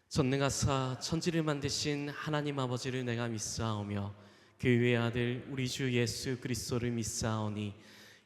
전능하사 천지를 만드신 하나님 아버지를 내가 믿사오며 그 외의 아들 우리 주 예수 그리스도를 믿사오니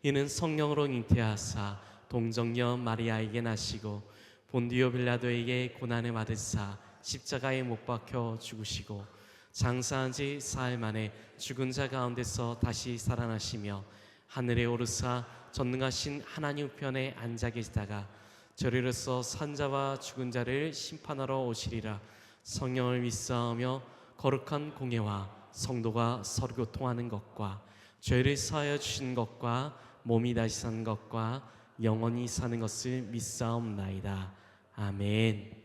이는 성령으로 잉태하사 동정녀 마리아에게 나시고 본디오 빌라도에게 고난을 받으사 십자가에 못 박혀 죽으시고 장사한 지 사흘 만에 죽은 자 가운데서 다시 살아나시며 하늘에 오르사 전능하신 하나님 우편에 앉아 계시다가 저리로서 산자와 죽은 자를 심판하러 오시리라. 성령을 믿사오며 거룩한 공예와 성도가 서로 교통하는 것과 죄를 사하여 주신 것과 몸이 다시 사는 것과 영원히 사는 것을 믿사옵나이다. 아멘.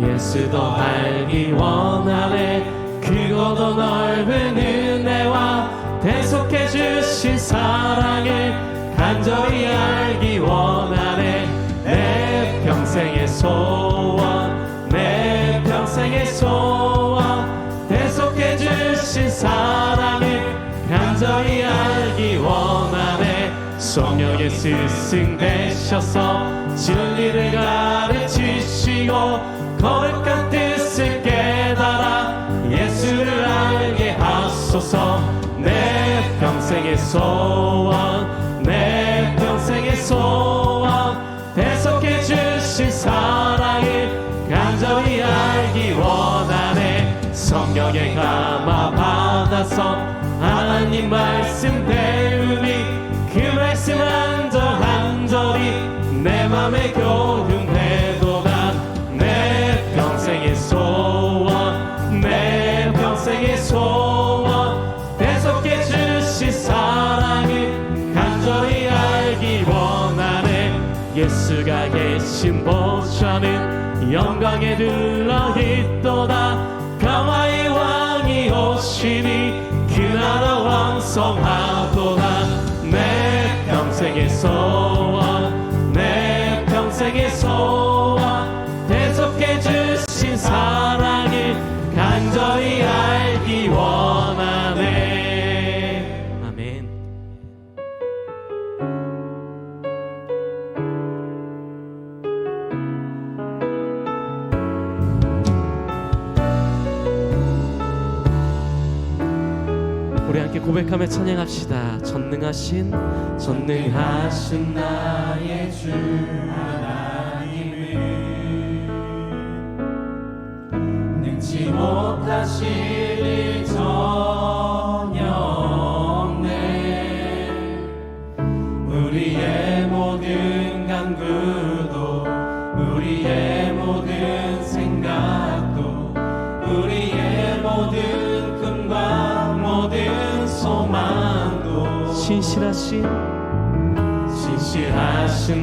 예수 더 알기 원하네. 크고 더 넓은 은혜와 대속해 주신 사랑을 간절히 알기 원하네. 내 평생의 소원, 내 평생의 소원, 대속해 주신 사랑을 간절히 알기 원하네. 성령의 스승 되셔서 진리를 가르치시고 거룩한 뜻을 깨달아 예수를 알게 하소서. 내 평생의 소원, 내 평생의 소원, 대속해 주신 사랑을 간절히 알기 원하네. 성령의 감화 받아서 하나님 말씀 배우니 그 말씀 한 절 한 절이 내 맘에 교훈되도다. 내 평생의 소원, 내 평생의 소원, 대속해 주신 사랑을 간절히 알기 원하네. 예수가 계신 보좌는 영광에 들러있도다. 평화의 왕이 오시니 그 나라 왕성하도다. 내 평생의 소원, 내 평생의 소원, 대속해 주신 사랑을 간절히 알기 원하네. 아멘. 우리 함께 고백하며 찬양합시다. 전능하신 나의 주 능치 못하실 일 전혀 없네. 우리의 모든 간구도 우리의 모든 생각도 우리의 모든 꿈과 모든 소망도 신실하신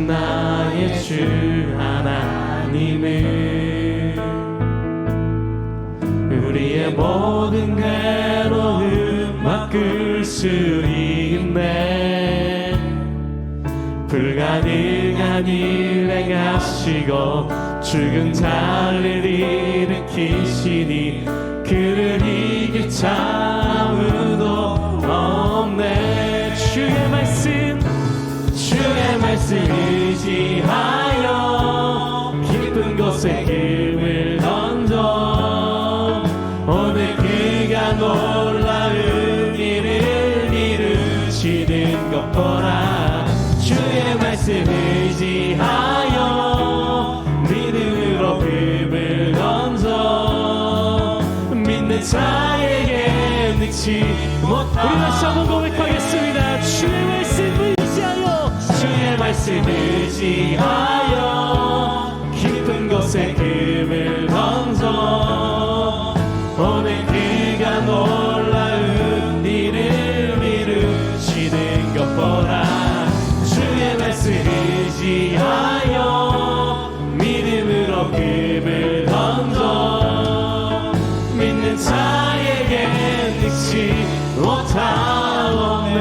나의 주 하나님을 우리의 모든 괴로움 바꿀 수 있네. 불가능한 일 행하시고 죽은 자를 일으키시니 그를 이길 자 아무도 없네. 주의 말씀 의지하여 깊은 곳에 금을 던져 오늘 그가 놀라운 일을 이루시는 것 보라. 주의 말씀 의지하여 믿음으로 금을 던져 믿는 자에게 능치 못하. 우리 다시 한번 고백하겠습니다. 주의 말씀 의지하여 깊은 곳에 금을 던져 오늘 그가 놀라운 일을 이루시는 것 보라. 주의 말씀 의지하여 믿음으로 금을 던져 믿는 자에게 능치 못하옵네.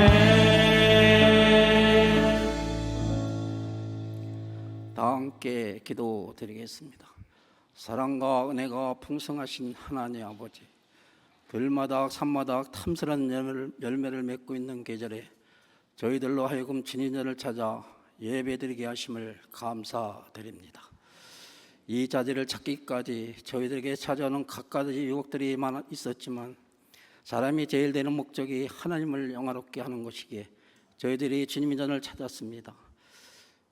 함께 기도드리겠습니다. 사랑과 은혜가 풍성하신 하나님 아버지, 들마다 산마다 탐스런 열매를 맺고 있는 계절에 저희들로 하여금 진인전을 찾아 예배드리게 하심을 감사드립니다. 이 자리를 찾기까지 저희들에게 찾아오는 각가지 유혹들이 있었지만 사람이 제일 되는 목적이 하나님을 영화롭게 하는 것이기에 저희들이 주님의 전을 찾았습니다.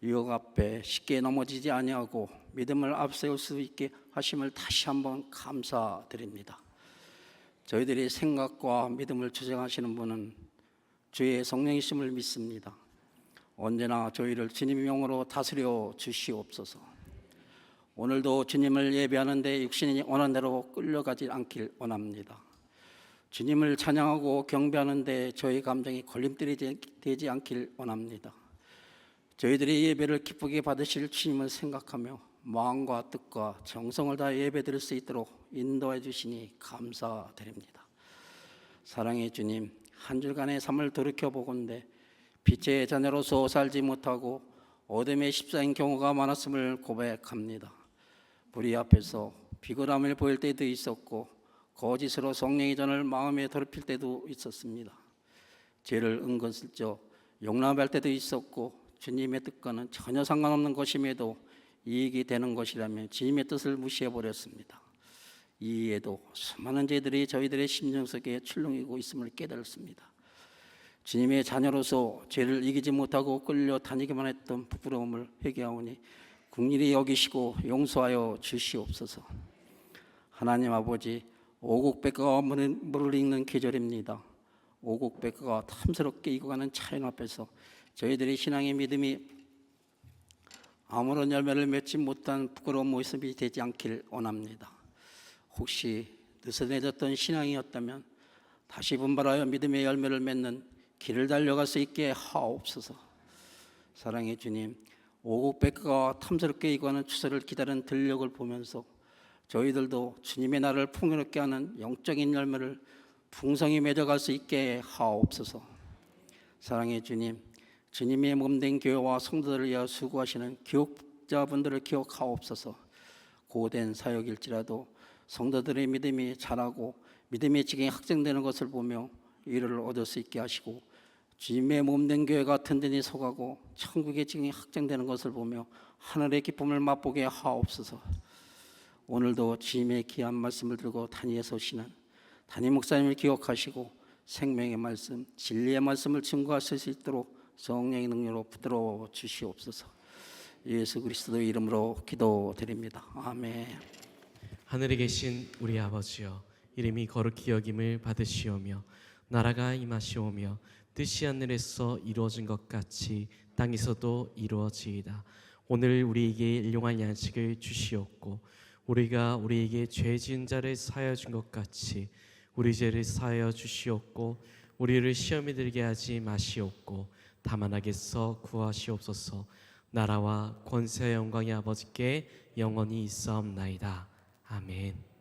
유혹 앞에 쉽게 넘어지지 아니하고 믿음을 앞세울 수 있게 하심을 다시 한번 감사드립니다. 저희들이 생각과 믿음을 주장하시는 분은 주의 성령이심을 믿습니다. 언제나 저희를 주님의 영으로 다스려 주시옵소서. 오늘도 주님을 예배하는데 육신이 원하는 대로 끌려가지 않길 원합니다. 주님을 찬양하고 경배하는데 저희 감정이 걸림돌이 되지 않길 원합니다. 저희들이 예배를 기쁘게 받으실 주님을 생각하며 마음과 뜻과 정성을 다해 예배드릴 수 있도록 인도해 주시니 감사드립니다. 사랑의 주님, 한 주간의 삶을 돌이켜보건대 빛의 자녀로서 살지 못하고 어둠의 십사인 경우가 많았음을 고백합니다. 불의 앞에서 비굴함을 보일 때도 있었고 거짓으로 성령의 전을 마음에 더럽힐 때도 있었습니다. 죄를 은근슬쩍 용납할 때도 있었고 주님의 뜻과는 전혀 상관없는 것임에도 이익이 되는 것이라면 주님의 뜻을 무시해버렸습니다. 이에도 수많은 죄들이 저희들의 심령 속에 출렁이고 있음을 깨달았습니다. 주님의 자녀로서 죄를 이기지 못하고 끌려다니기만 했던 부끄러움을 회개하오니 긍휼히 여기시고 용서하여 주시옵소서. 하나님 아버지, 오곡백과가 물을 읽는 계절입니다. 오곡백과가 탐스럽게 익어가는 차연 앞에서 저희들의 신앙의 믿음이 아무런 열매를 맺지 못한 부끄러운 모습이 되지 않길 원합니다. 혹시 느슨해졌던 신앙이었다면 다시 분발하여 믿음의 열매를 맺는 길을 달려갈 수 있게 하옵소서. 사랑의 주님, 오곡백과가 탐스럽게 익어가는 추수를 기다리는 들녘을 보면서 저희들도 주님의 나를 풍요롭게 하는 영적인 열매를 풍성히 맺어갈 수 있게 하옵소서. 사랑의 주님, 주님의 몸된 교회와 성도들을 위하여 수고하시는 교육자분들을 기억하옵소서. 고된 사역일지라도 성도들의 믿음이 자라고 믿음의 지경이 확장되는 것을 보며 위로를 얻을 수 있게 하시고 주님의 몸된 교회가 든든히 서가고 천국의 지경이 확장되는 것을 보며 하늘의 기쁨을 맛보게 하옵소서. 오늘도 주님의 귀한 말씀을 들고 단위에 서시는 담임 목사님을 기억하시고 생명의 말씀, 진리의 말씀을 증거하실 수 있도록 성령의 능력으로 붙들어 주시옵소서. 예수 그리스도의 이름으로 기도드립니다. 아멘. 하늘에 계신 우리 아버지여, 이름이 거룩히 여김을 받으시오며 나라가 임하시오며 뜻이 하늘에서 이루어진 것 같이 땅에서도 이루어지이다. 오늘 우리에게 일용할 양식을 주시옵고 우리가 우리에게 죄 지은 자를 사하여 준 것 같이 우리 죄를 사하여 주시옵고 우리를 시험에 들게 하지 마시옵고 다만 악에서 구하시옵소서. 나라와 권세와 영광이 아버지께 영원히 있사옵나이다. 아멘.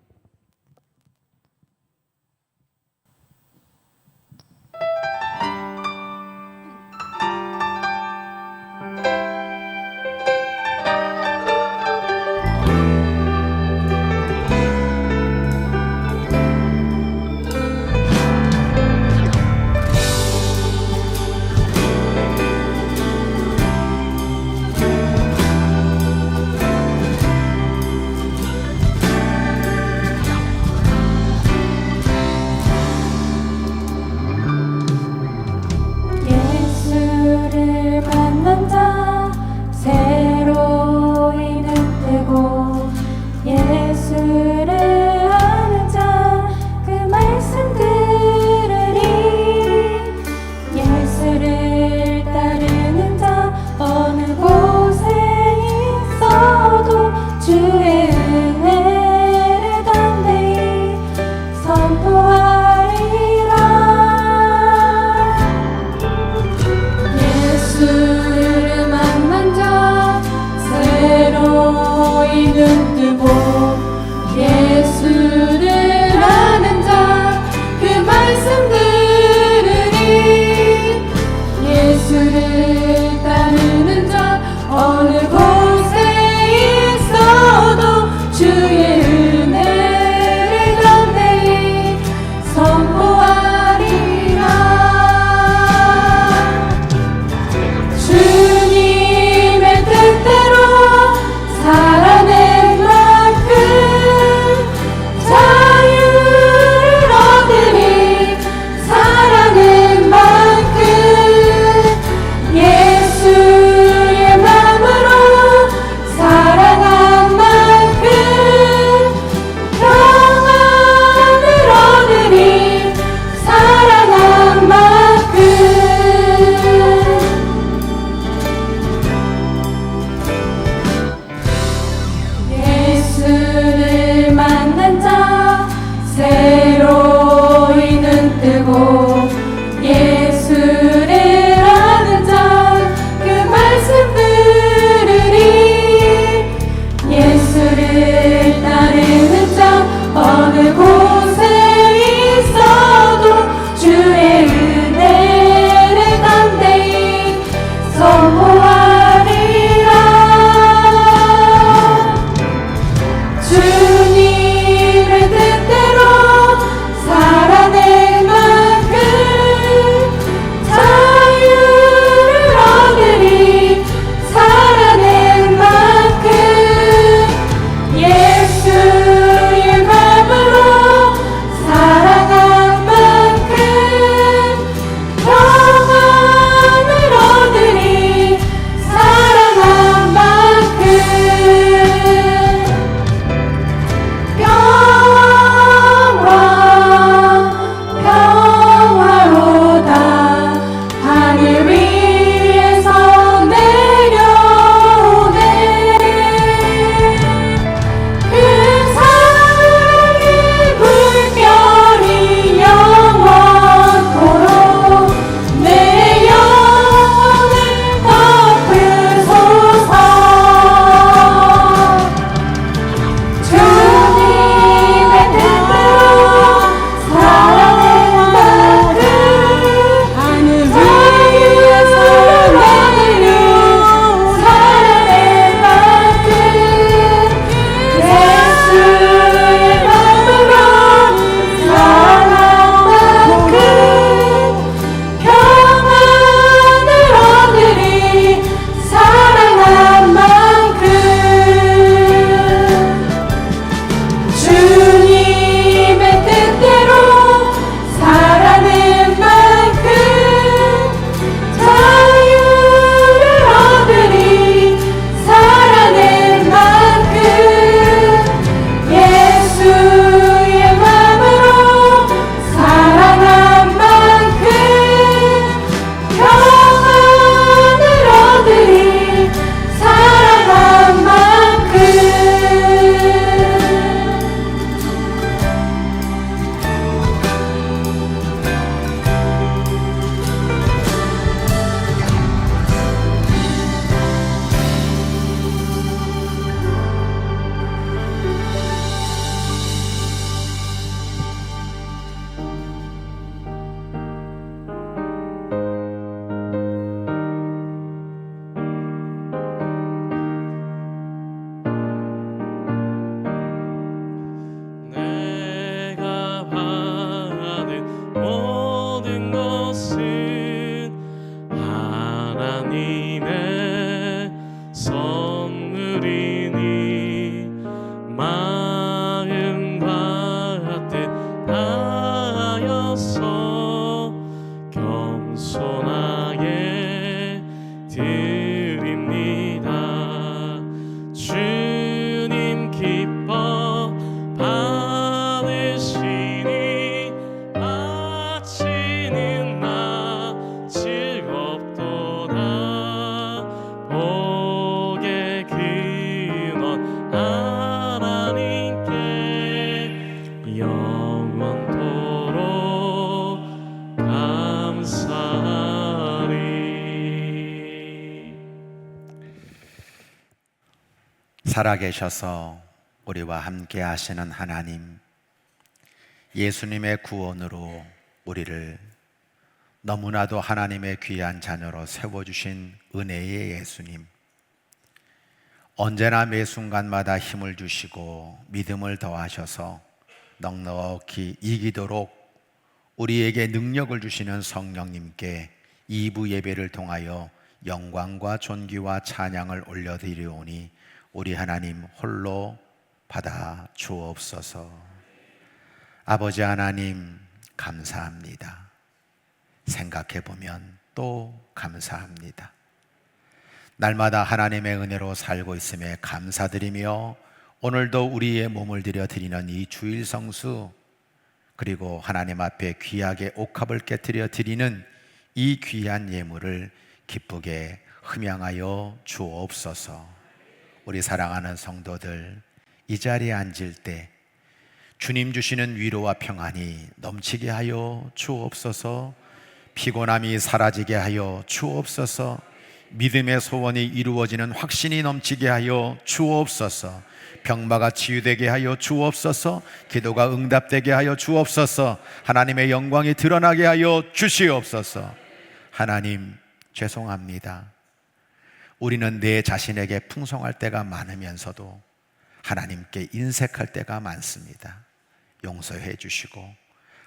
살아계셔서 우리와 함께 하시는 하나님, 예수님의 구원으로 우리를 너무나도 하나님의 귀한 자녀로 세워주신 은혜의 예수님, 언제나 매 순간마다 힘을 주시고 믿음을 더하셔서 넉넉히 이기도록 우리에게 능력을 주시는 성령님께 2부 예배를 통하여 영광과 존귀와 찬양을 올려드리오니 우리 하나님 홀로 받아 주옵소서. 아버지 하나님 감사합니다. 생각해보면 또 감사합니다. 날마다 하나님의 은혜로 살고 있음에 감사드리며 오늘도 우리의 몸을 들여 드리는 이 주일 성수, 그리고 하나님 앞에 귀하게 옥합을 깨뜨려 드리는 이 귀한 예물을 기쁘게 흠양하여 주옵소서. 우리 사랑하는 성도들, 이 자리에 앉을 때 주님 주시는 위로와 평안이 넘치게 하여 주옵소서. 피곤함이 사라지게 하여 주옵소서. 믿음의 소원이 이루어지는 확신이 넘치게 하여 주옵소서. 병마가 치유되게 하여 주옵소서. 기도가 응답되게 하여 주옵소서. 하나님의 영광이 드러나게 하여 주시옵소서. 하나님 죄송합니다. 우리는 내 자신에게 풍성할 때가 많으면서도 하나님께 인색할 때가 많습니다. 용서해 주시고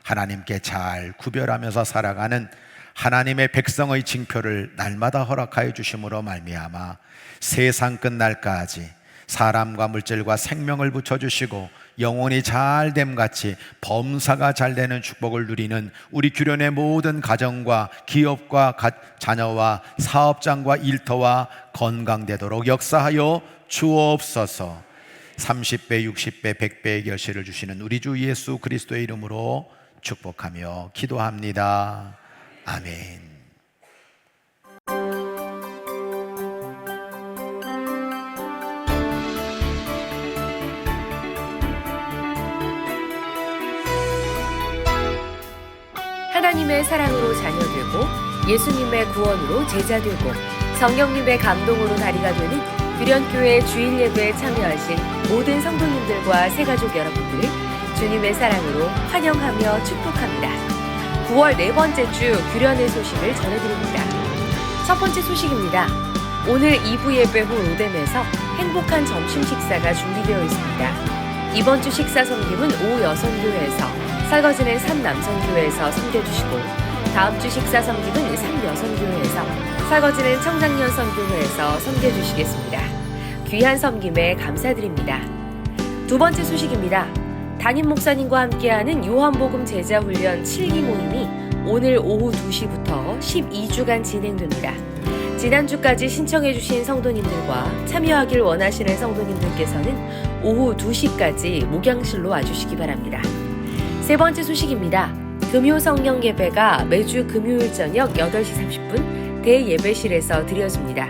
하나님께 잘 구별하면서 살아가는 하나님의 백성의 징표를 날마다 허락하여 주심으로 말미암아 세상 끝날까지 사람과 물질과 생명을 붙여주시고 영혼이 잘됨같이 범사가 잘되는 축복을 누리는 우리 규련의 모든 가정과 기업과 자녀와 사업장과 일터와 건강되도록 역사하여 주옵소서. 30배, 60배, 100배의 결실을 주시는 우리 주 예수 그리스도의 이름으로 축복하며 기도합니다. 아멘. 하나님의 사랑으로 자녀되고 예수님의 구원으로 제자되고 성령님의 감동으로 다리가 되는 규련교회 주일 예배에 참여하신 모든 성도님들과 새가족 여러분들을 주님의 사랑으로 환영하며 축복합니다. 9월 네 번째 주 규련의 소식을 전해드립니다. 첫 번째 소식입니다. 오늘 2부 예배 후 로뎀에서 행복한 점심 식사가 준비되어 있습니다. 이번 주 식사 섬김은 오 여성교회에서, 설거지는 3 남성교회에서 섬겨주시고, 다음 주 식사 섬김은 3 여성교회에서, 설거지는 청장년 선교회에서 섬겨주시겠습니다. 귀한 섬김에 감사드립니다. 두 번째 소식입니다. 담임 목사님과 함께하는 요한복음 제자훈련 7기 모임이 오늘 오후 2시부터 12주간 진행됩니다. 지난주까지 신청해주신 성도님들과 참여하길 원하시는 성도님들께서는 오후 2시까지 목양실로 와주시기 바랍니다. 세 번째 소식입니다. 금요 성령 예배가 매주 금요일 저녁 8시 30분 대예배실에서 드려집니다.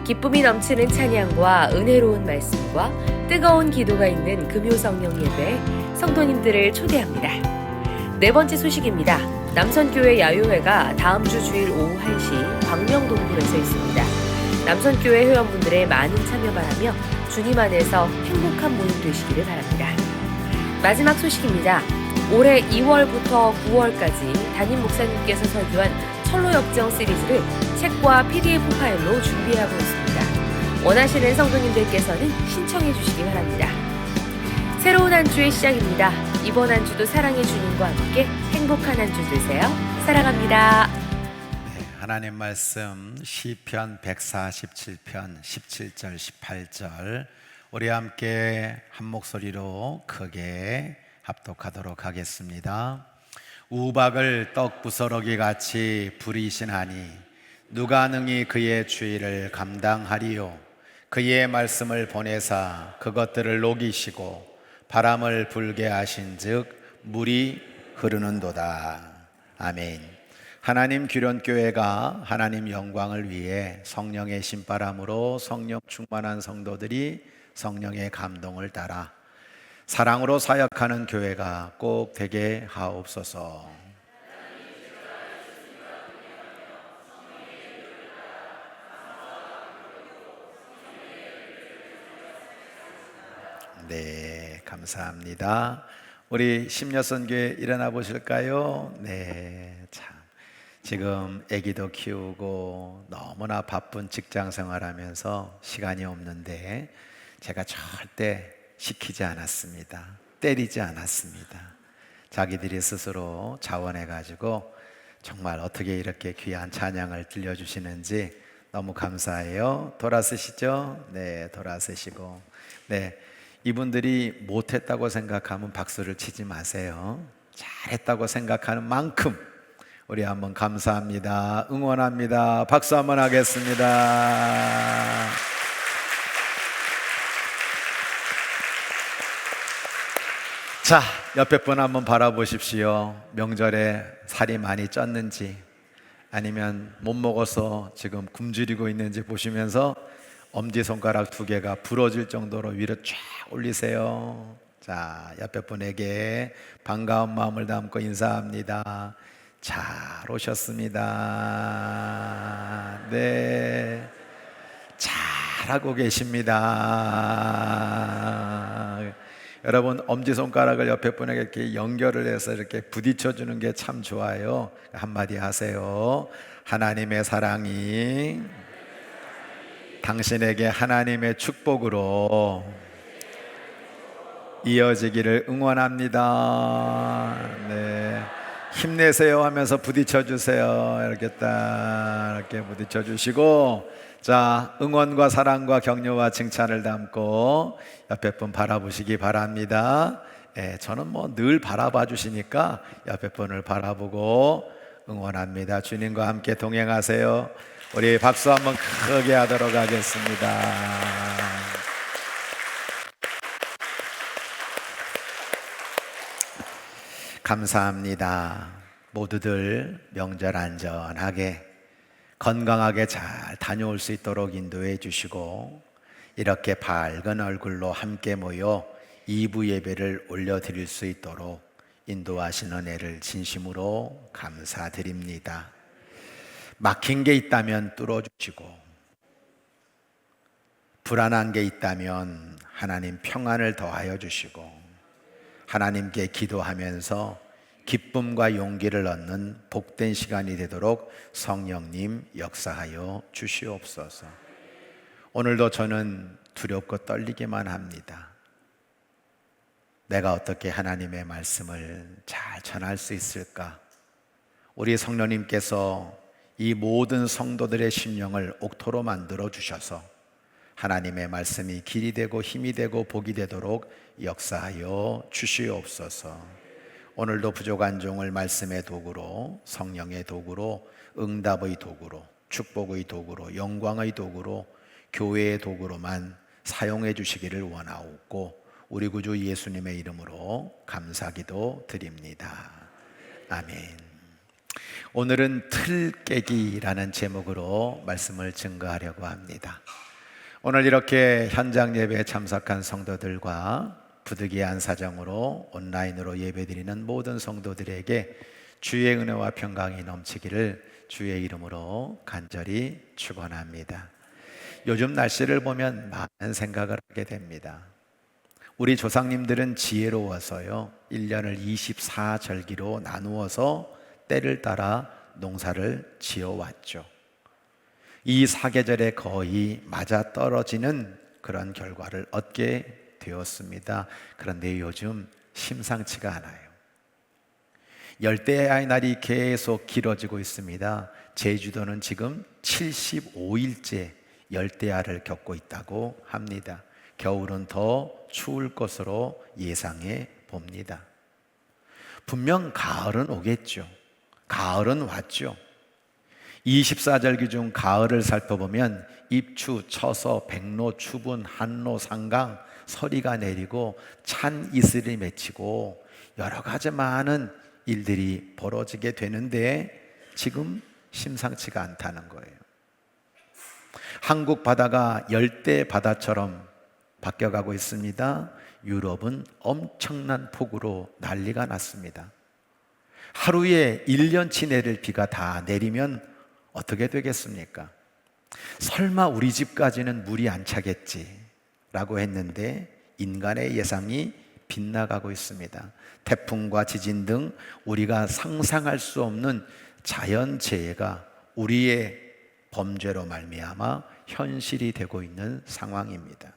기쁨이 넘치는 찬양과 은혜로운 말씀과 뜨거운 기도가 있는 금요 성령 예배에 성도님들을 초대합니다. 네 번째 소식입니다. 남선교회 야유회가 다음 주 주일 오후 1시 광명동굴에서 있습니다. 남선교회 회원분들의 많은 참여 바라며 주님 안에서 행복한 모임 되시기를 바랍니다. 마지막 소식입니다. 올해 2월부터 9월까지 담임 목사님께서 설교한 철로 역정 시리즈를 책과 PDF 파일로 준비하고 있습니다. 원하시는 성도님들께서는 신청해 주시기 바랍니다. 새로운 한 주의 시작입니다. 이번 한 주도 사랑의 주님과 함께 행복한 한 주 되세요. 사랑합니다. 하나님 말씀 시편 147편 17절 18절 우리 함께 한 목소리로 크게 합독하도록 하겠습니다. 우박을 떡 부스러기 같이 부리시나니 누가 능히 그의 주의를 감당하리요. 그의 말씀을 보내사 그것들을 녹이시고 바람을 불게 하신즉 물이 흐르는도다. 아멘. 하나님 규련교회가 하나님 영광을 위해 성령의 신바람으로 성령 충만한 성도들이 성령의 감동을 따라 사랑으로 사역하는 교회가 꼭 되게 하옵소서. 네, 감사합니다. 우리 심려선교회 일어나 보실까요? 네, 참 지금 아기도 키우고 너무나 바쁜 직장 생활하면서 시간이 없는데 제가 절대 시키지 않았습니다. 때리지 않았습니다. 자기들이 스스로 자원해가지고 정말 어떻게 이렇게 귀한 찬양을 들려주시는지 너무 감사해요. 돌아서시죠? 네, 돌아서시고. 네, 이분들이 못했다고 생각하면 박수를 치지 마세요. 잘했다고 생각하는 만큼 우리 한번 감사합니다. 응원합니다. 박수 한번 하겠습니다. 자, 옆에 분 한번 바라보십시오. 명절에 살이 많이 쪘는지 아니면 못 먹어서 지금 굶주리고 있는지 보시면서 엄지손가락 2개가 부러질 정도로 위로 쫙 올리세요. 자, 옆에 분에게 반가운 마음을 담고 인사합니다. 잘 오셨습니다. 네, 잘하고 계십니다. 여러분, 엄지손가락을 옆에 분에게 이렇게 연결을 해서 이렇게 부딪혀 주는 게 참 좋아요. 한마디 하세요. 하나님의 사랑이 당신에게 하나님의 축복으로 이어지기를 응원합니다. 네, 힘내세요 하면서 부딪혀 주세요. 이렇게 딱 이렇게 부딪혀 주시고, 자, 응원과 사랑과 격려와 칭찬을 담고 옆에 분 바라보시기 바랍니다. 저는 뭐 늘 바라봐 주시니까 옆에 분을 바라보고 응원합니다. 주님과 함께 동행하세요. 우리 박수 한번 크게 하도록 하겠습니다. 감사합니다. 모두들 명절 안전하게 건강하게 잘 다녀올 수 있도록 인도해 주시고, 이렇게 밝은 얼굴로 함께 모여 2부 예배를 올려드릴 수 있도록 인도하신 은혜를 진심으로 감사드립니다. 막힌 게 있다면 뚫어주시고, 불안한 게 있다면 하나님 평안을 더하여 주시고, 하나님께 기도하면서 기쁨과 용기를 얻는 복된 시간이 되도록 성령님 역사하여 주시옵소서. 오늘도 저는 두렵고 떨리기만 합니다. 내가 어떻게 하나님의 말씀을 잘 전할 수 있을까? 우리 성령님께서 이 모든 성도들의 심령을 옥토로 만들어 주셔서 하나님의 말씀이 길이 되고 힘이 되고 복이 되도록 역사하여 주시옵소서. 오늘도 부족한 종을 말씀의 도구로, 성령의 도구로, 응답의 도구로, 축복의 도구로, 영광의 도구로, 교회의 도구로만 사용해 주시기를 원하옵고, 우리 구주 예수님의 이름으로 감사기도 드립니다. 아멘. 오늘은 틀 깨기라는 제목으로 말씀을 증거하려고 합니다. 오늘 이렇게 현장 예배에 참석한 성도들과 부득이한 사정으로 온라인으로 예배드리는 모든 성도들에게 주의 은혜와 평강이 넘치기를 주의 이름으로 간절히 축원합니다. 요즘 날씨를 보면 많은 생각을 하게 됩니다. 우리 조상님들은 지혜로워서요, 1년을 24절기로 나누어서 때를 따라 농사를 지어왔죠. 이 사계절에 거의 맞아떨어지는 그런 결과를 얻게 되었습니다. 그런데 요즘 심상치가 않아요. 열대야의 날이 계속 길어지고 있습니다. 제주도는 지금 75일째 열대야를 겪고 있다고 합니다. 겨울은 더 추울 것으로 예상해 봅니다. 분명 가을은 오겠죠. 가을은 왔죠. 24절기 중 가을을 살펴보면 입추, 처서, 백로, 추분, 한로, 상강, 서리가 내리고 찬 이슬이 맺히고 여러 가지 많은 일들이 벌어지게 되는데 지금 심상치가 않다는 거예요. 한국 바다가 열대 바다처럼 바뀌어가고 있습니다. 유럽은 엄청난 폭우로 난리가 났습니다. 하루에 1년치 내릴 비가 다 내리면 어떻게 되겠습니까? 설마 우리 집까지는 물이 안 차겠지 라고 했는데 인간의 예상이 빗나가고 있습니다. 태풍과 지진 등 우리가 상상할 수 없는 자연재해가 우리의 범죄로 말미암아 현실이 되고 있는 상황입니다.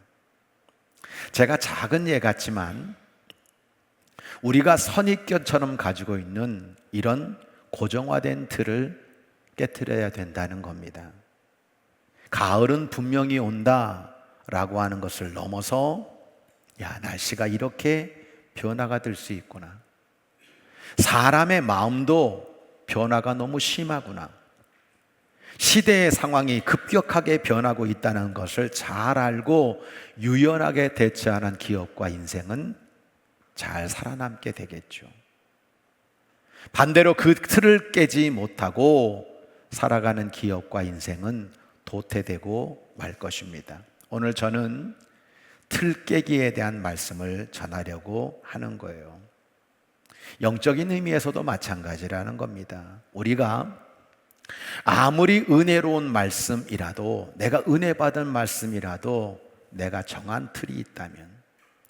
제가 작은 예 같지만 우리가 선입견처럼 가지고 있는 이런 고정화된 틀을 깨트려야 된다는 겁니다. 가을은 분명히 온다라고 하는 것을 넘어서 날씨가 이렇게 변화가 될 수 있구나. 사람의 마음도 변화가 너무 심하구나. 시대의 상황이 급격하게 변하고 있다는 것을 잘 알고 유연하게 대처하는 기업과 인생은 잘 살아남게 되겠죠. 반대로 그 틀을 깨지 못하고 살아가는 기업과 인생은 도태되고 말 것입니다. 오늘 저는 틀 깨기에 대한 말씀을 전하려고 하는 거예요. 영적인 의미에서도 마찬가지라는 겁니다. 우리가 아무리 은혜로운 말씀이라도, 내가 은혜 받은 말씀이라도 내가 정한 틀이 있다면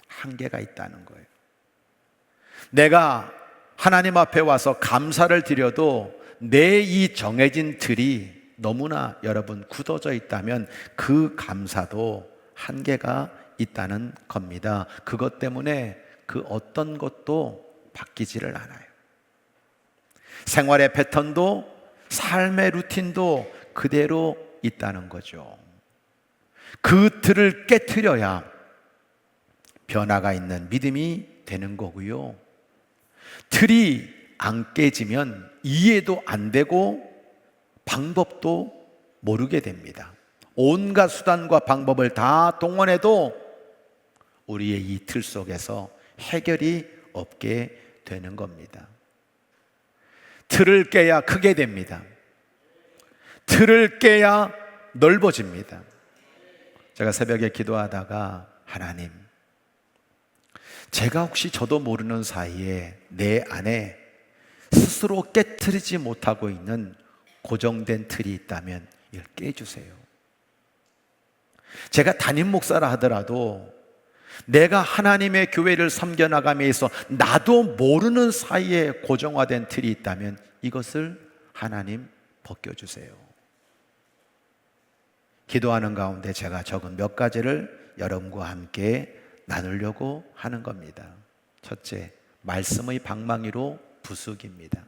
한계가 있다는 거예요. 내가 하나님 앞에 와서 감사를 드려도 내 이 정해진 틀이 너무나 여러분 굳어져 있다면 그 감사도 한계가 있다는 겁니다. 그것 때문에 그 어떤 것도 바뀌지를 않아요. 생활의 패턴도 삶의 루틴도 그대로 있다는 거죠. 그 틀을 깨트려야 변화가 있는 믿음이 되는 거고요. 틀이 안 깨지면 이해도 안 되고 방법도 모르게 됩니다. 온갖 수단과 방법을 다 동원해도 우리의 이 틀 속에서 해결이 없게 되는 겁니다. 틀을 깨야 크게 됩니다. 틀을 깨야 넓어집니다. 제가 새벽에 기도하다가 하나님, 제가 혹시 저도 모르는 사이에 내 안에 스스로 깨트리지 못하고 있는 고정된 틀이 있다면 이걸 깨주세요. 제가 담임 목사라 하더라도 내가 하나님의 교회를 섬겨나감에 있어 나도 모르는 사이에 고정화된 틀이 있다면 이것을 하나님 벗겨주세요. 기도하는 가운데 제가 적은 몇 가지를 여러분과 함께 나누려고 하는 겁니다. 첫째, 말씀의 방망이로 부수기입니다.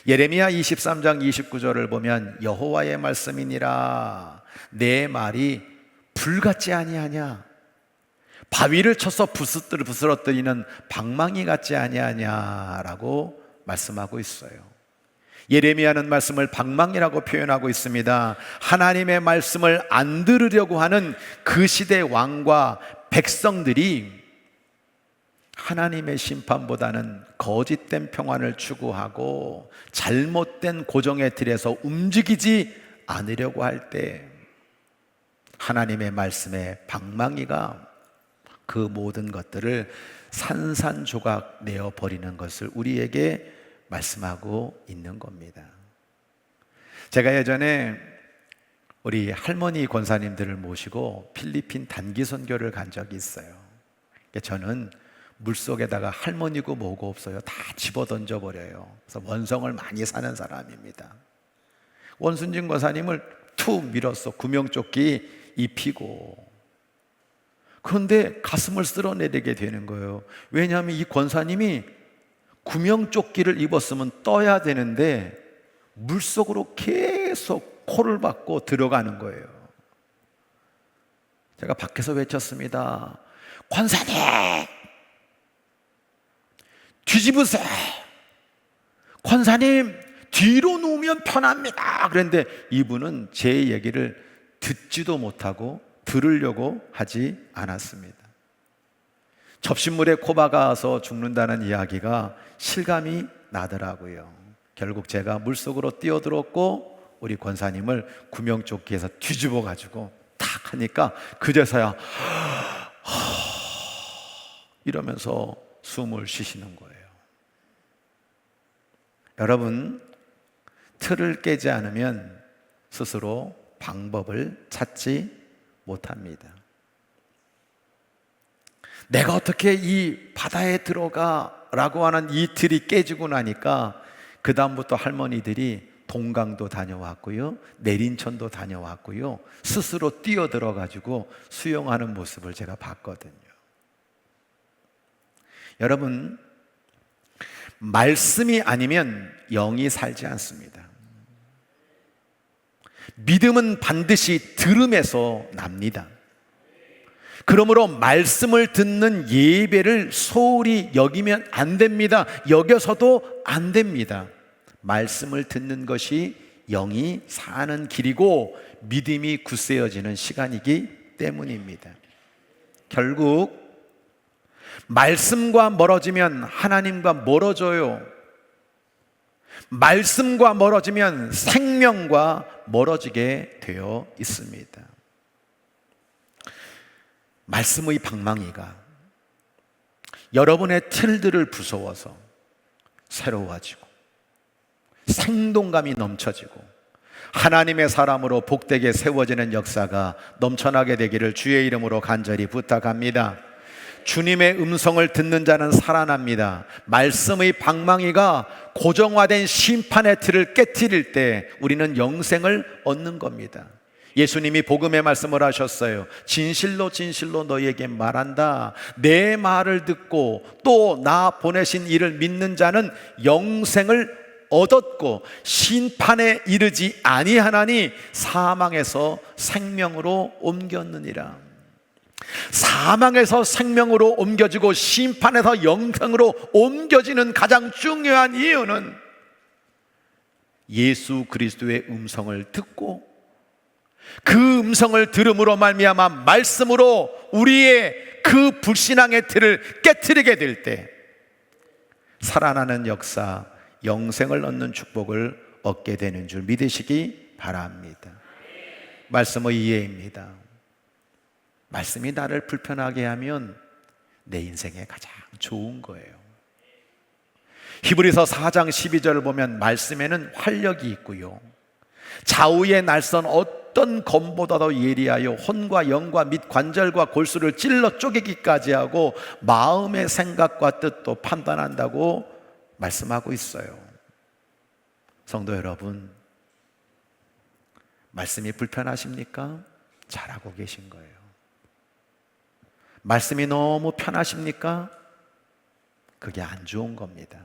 예레미야 23장 29절을 보면 여호와의 말씀이니라 내 말이 불같지 아니하냐, 바위를 쳐서 부스러뜨리는 방망이 같지 아니하냐라고 말씀하고 있어요. 예레미야는 말씀을 방망이라고 표현하고 있습니다. 하나님의 말씀을 안 들으려고 하는 그 시대 왕과 백성들이 하나님의 심판보다는 거짓된 평안을 추구하고 잘못된 고정의 틀에서 움직이지 않으려고 할 때 하나님의 말씀의 방망이가 그 모든 것들을 산산조각 내어버리는 것을 우리에게 말씀하고 있는 겁니다. 제가 예전에 우리 할머니 권사님들을 모시고 필리핀 단기 선교를 간 적이 있어요. 저는 물속에다가 할머니고 뭐고 없어요. 다 집어던져 버려요. 그래서 원성을 많이 사는 사람입니다. 원순진 권사님을 툭 밀어서 구명조끼 입히고, 그런데 가슴을 쓸어내리게 되는 거예요. 왜냐하면 이 권사님이 구명조끼를 입었으면 떠야 되는데 물속으로 계속 코를 박고 들어가는 거예요. 제가 밖에서 외쳤습니다. 권사님! 뒤집으세요! 권사님! 뒤로 누우면 편합니다! 그런데 이분은 제 얘기를 듣지도 못하고 들으려고 하지 않았습니다. 접신물에 코 박아서 죽는다는 이야기가 실감이 나더라고요. 결국 제가 물속으로 뛰어들었고 우리 권사님을 구명조끼에서 뒤집어 가지고 탁 하니까 그제서야 이러면서 숨을 쉬시는 거예요. 여러분, 틀을 깨지 않으면 스스로 방법을 찾지 못합니다. 내가 어떻게 이 바다에 들어가? 라고 하는 이 틀이 깨지고 나니까 그 다음부터 할머니들이 동강도 다녀왔고요, 내린천도 다녀왔고요, 스스로 뛰어들어 가지고 수영하는 모습을 제가 봤거든요. 여러분, 말씀이 아니면 영이 살지 않습니다. 믿음은 반드시 들음에서 납니다. 그러므로 말씀을 듣는 예배를 소홀히 여기면 안 됩니다. 여겨서도 안 됩니다. 말씀을 듣는 것이 영이 사는 길이고 믿음이 굳세어지는 시간이기 때문입니다. 결국 말씀과 멀어지면 하나님과 멀어져요. 말씀과 멀어지면 생명과 멀어지게 되어 있습니다. 말씀의 방망이가 여러분의 틀들을 부숴서 새로워지고 생동감이 넘쳐지고 하나님의 사람으로 복되게 세워지는 역사가 넘쳐나게 되기를 주의 이름으로 간절히 부탁합니다. 주님의 음성을 듣는 자는 살아납니다. 말씀의 방망이가 고정화된 심판의 틀을 깨트릴 때 우리는 영생을 얻는 겁니다. 예수님이 복음의 말씀을 하셨어요. 진실로 진실로 너희에게 말한다. 내 말을 듣고 또 나 보내신 이를 믿는 자는 영생을 얻었고 심판에 이르지 아니하나니 사망에서 생명으로 옮겼느니라. 사망에서 생명으로 옮겨지고 심판에서 영생으로 옮겨지는 가장 중요한 이유는 예수 그리스도의 음성을 듣고 그 음성을 들음으로 말미암아 말씀으로 우리의 그 불신앙의 틀을 깨트리게 될 때 살아나는 역사, 영생을 얻는 축복을 얻게 되는 줄 믿으시기 바랍니다. 말씀의 이해입니다. 말씀이 나를 불편하게 하면 내 인생에 가장 좋은 거예요. 히브리서 4장 12절을 보면 말씀에는 활력이 있고요, 좌우의 날선 어떤 검보다도 예리하여 혼과 영과 및 관절과 골수를 찔러 쪼개기까지 하고 마음의 생각과 뜻도 판단한다고 말씀하고 있어요. 성도 여러분, 말씀이 불편하십니까? 잘하고 계신 거예요. 말씀이 너무 편하십니까? 그게 안 좋은 겁니다.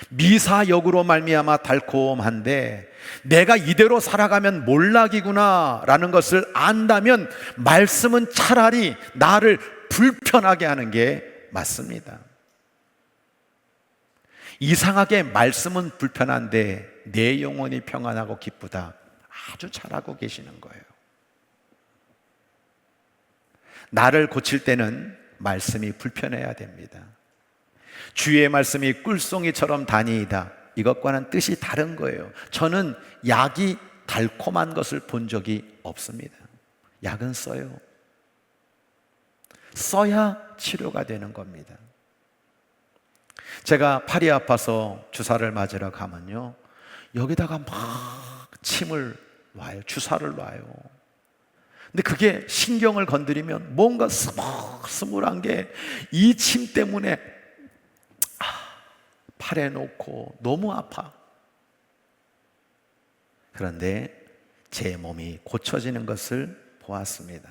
미사역으로 말미암아 달콤한데 내가 이대로 살아가면 몰락이구나 라는 것을 안다면 말씀은 차라리 나를 불편하게 하는 게 맞습니다. 이상하게 말씀은 불편한데 내 영혼이 평안하고 기쁘다. 아주 잘하고 계시는 거예요. 나를 고칠 때는 말씀이 불편해야 됩니다. 주의 말씀이 꿀송이처럼 다니이다. 이것과는 뜻이 다른 거예요. 저는 약이 달콤한 것을 본 적이 없습니다. 약은 써요. 써야 치료가 되는 겁니다. 제가 팔이 아파서 주사를 맞으러 가면요, 여기다가 막 침을 놔요. 주사를 놔요. 근데 그게 신경을 건드리면 뭔가 스물스물한 게 이 침 때문에 팔에 놓고 너무 아파. 그런데 제 몸이 고쳐지는 것을 보았습니다.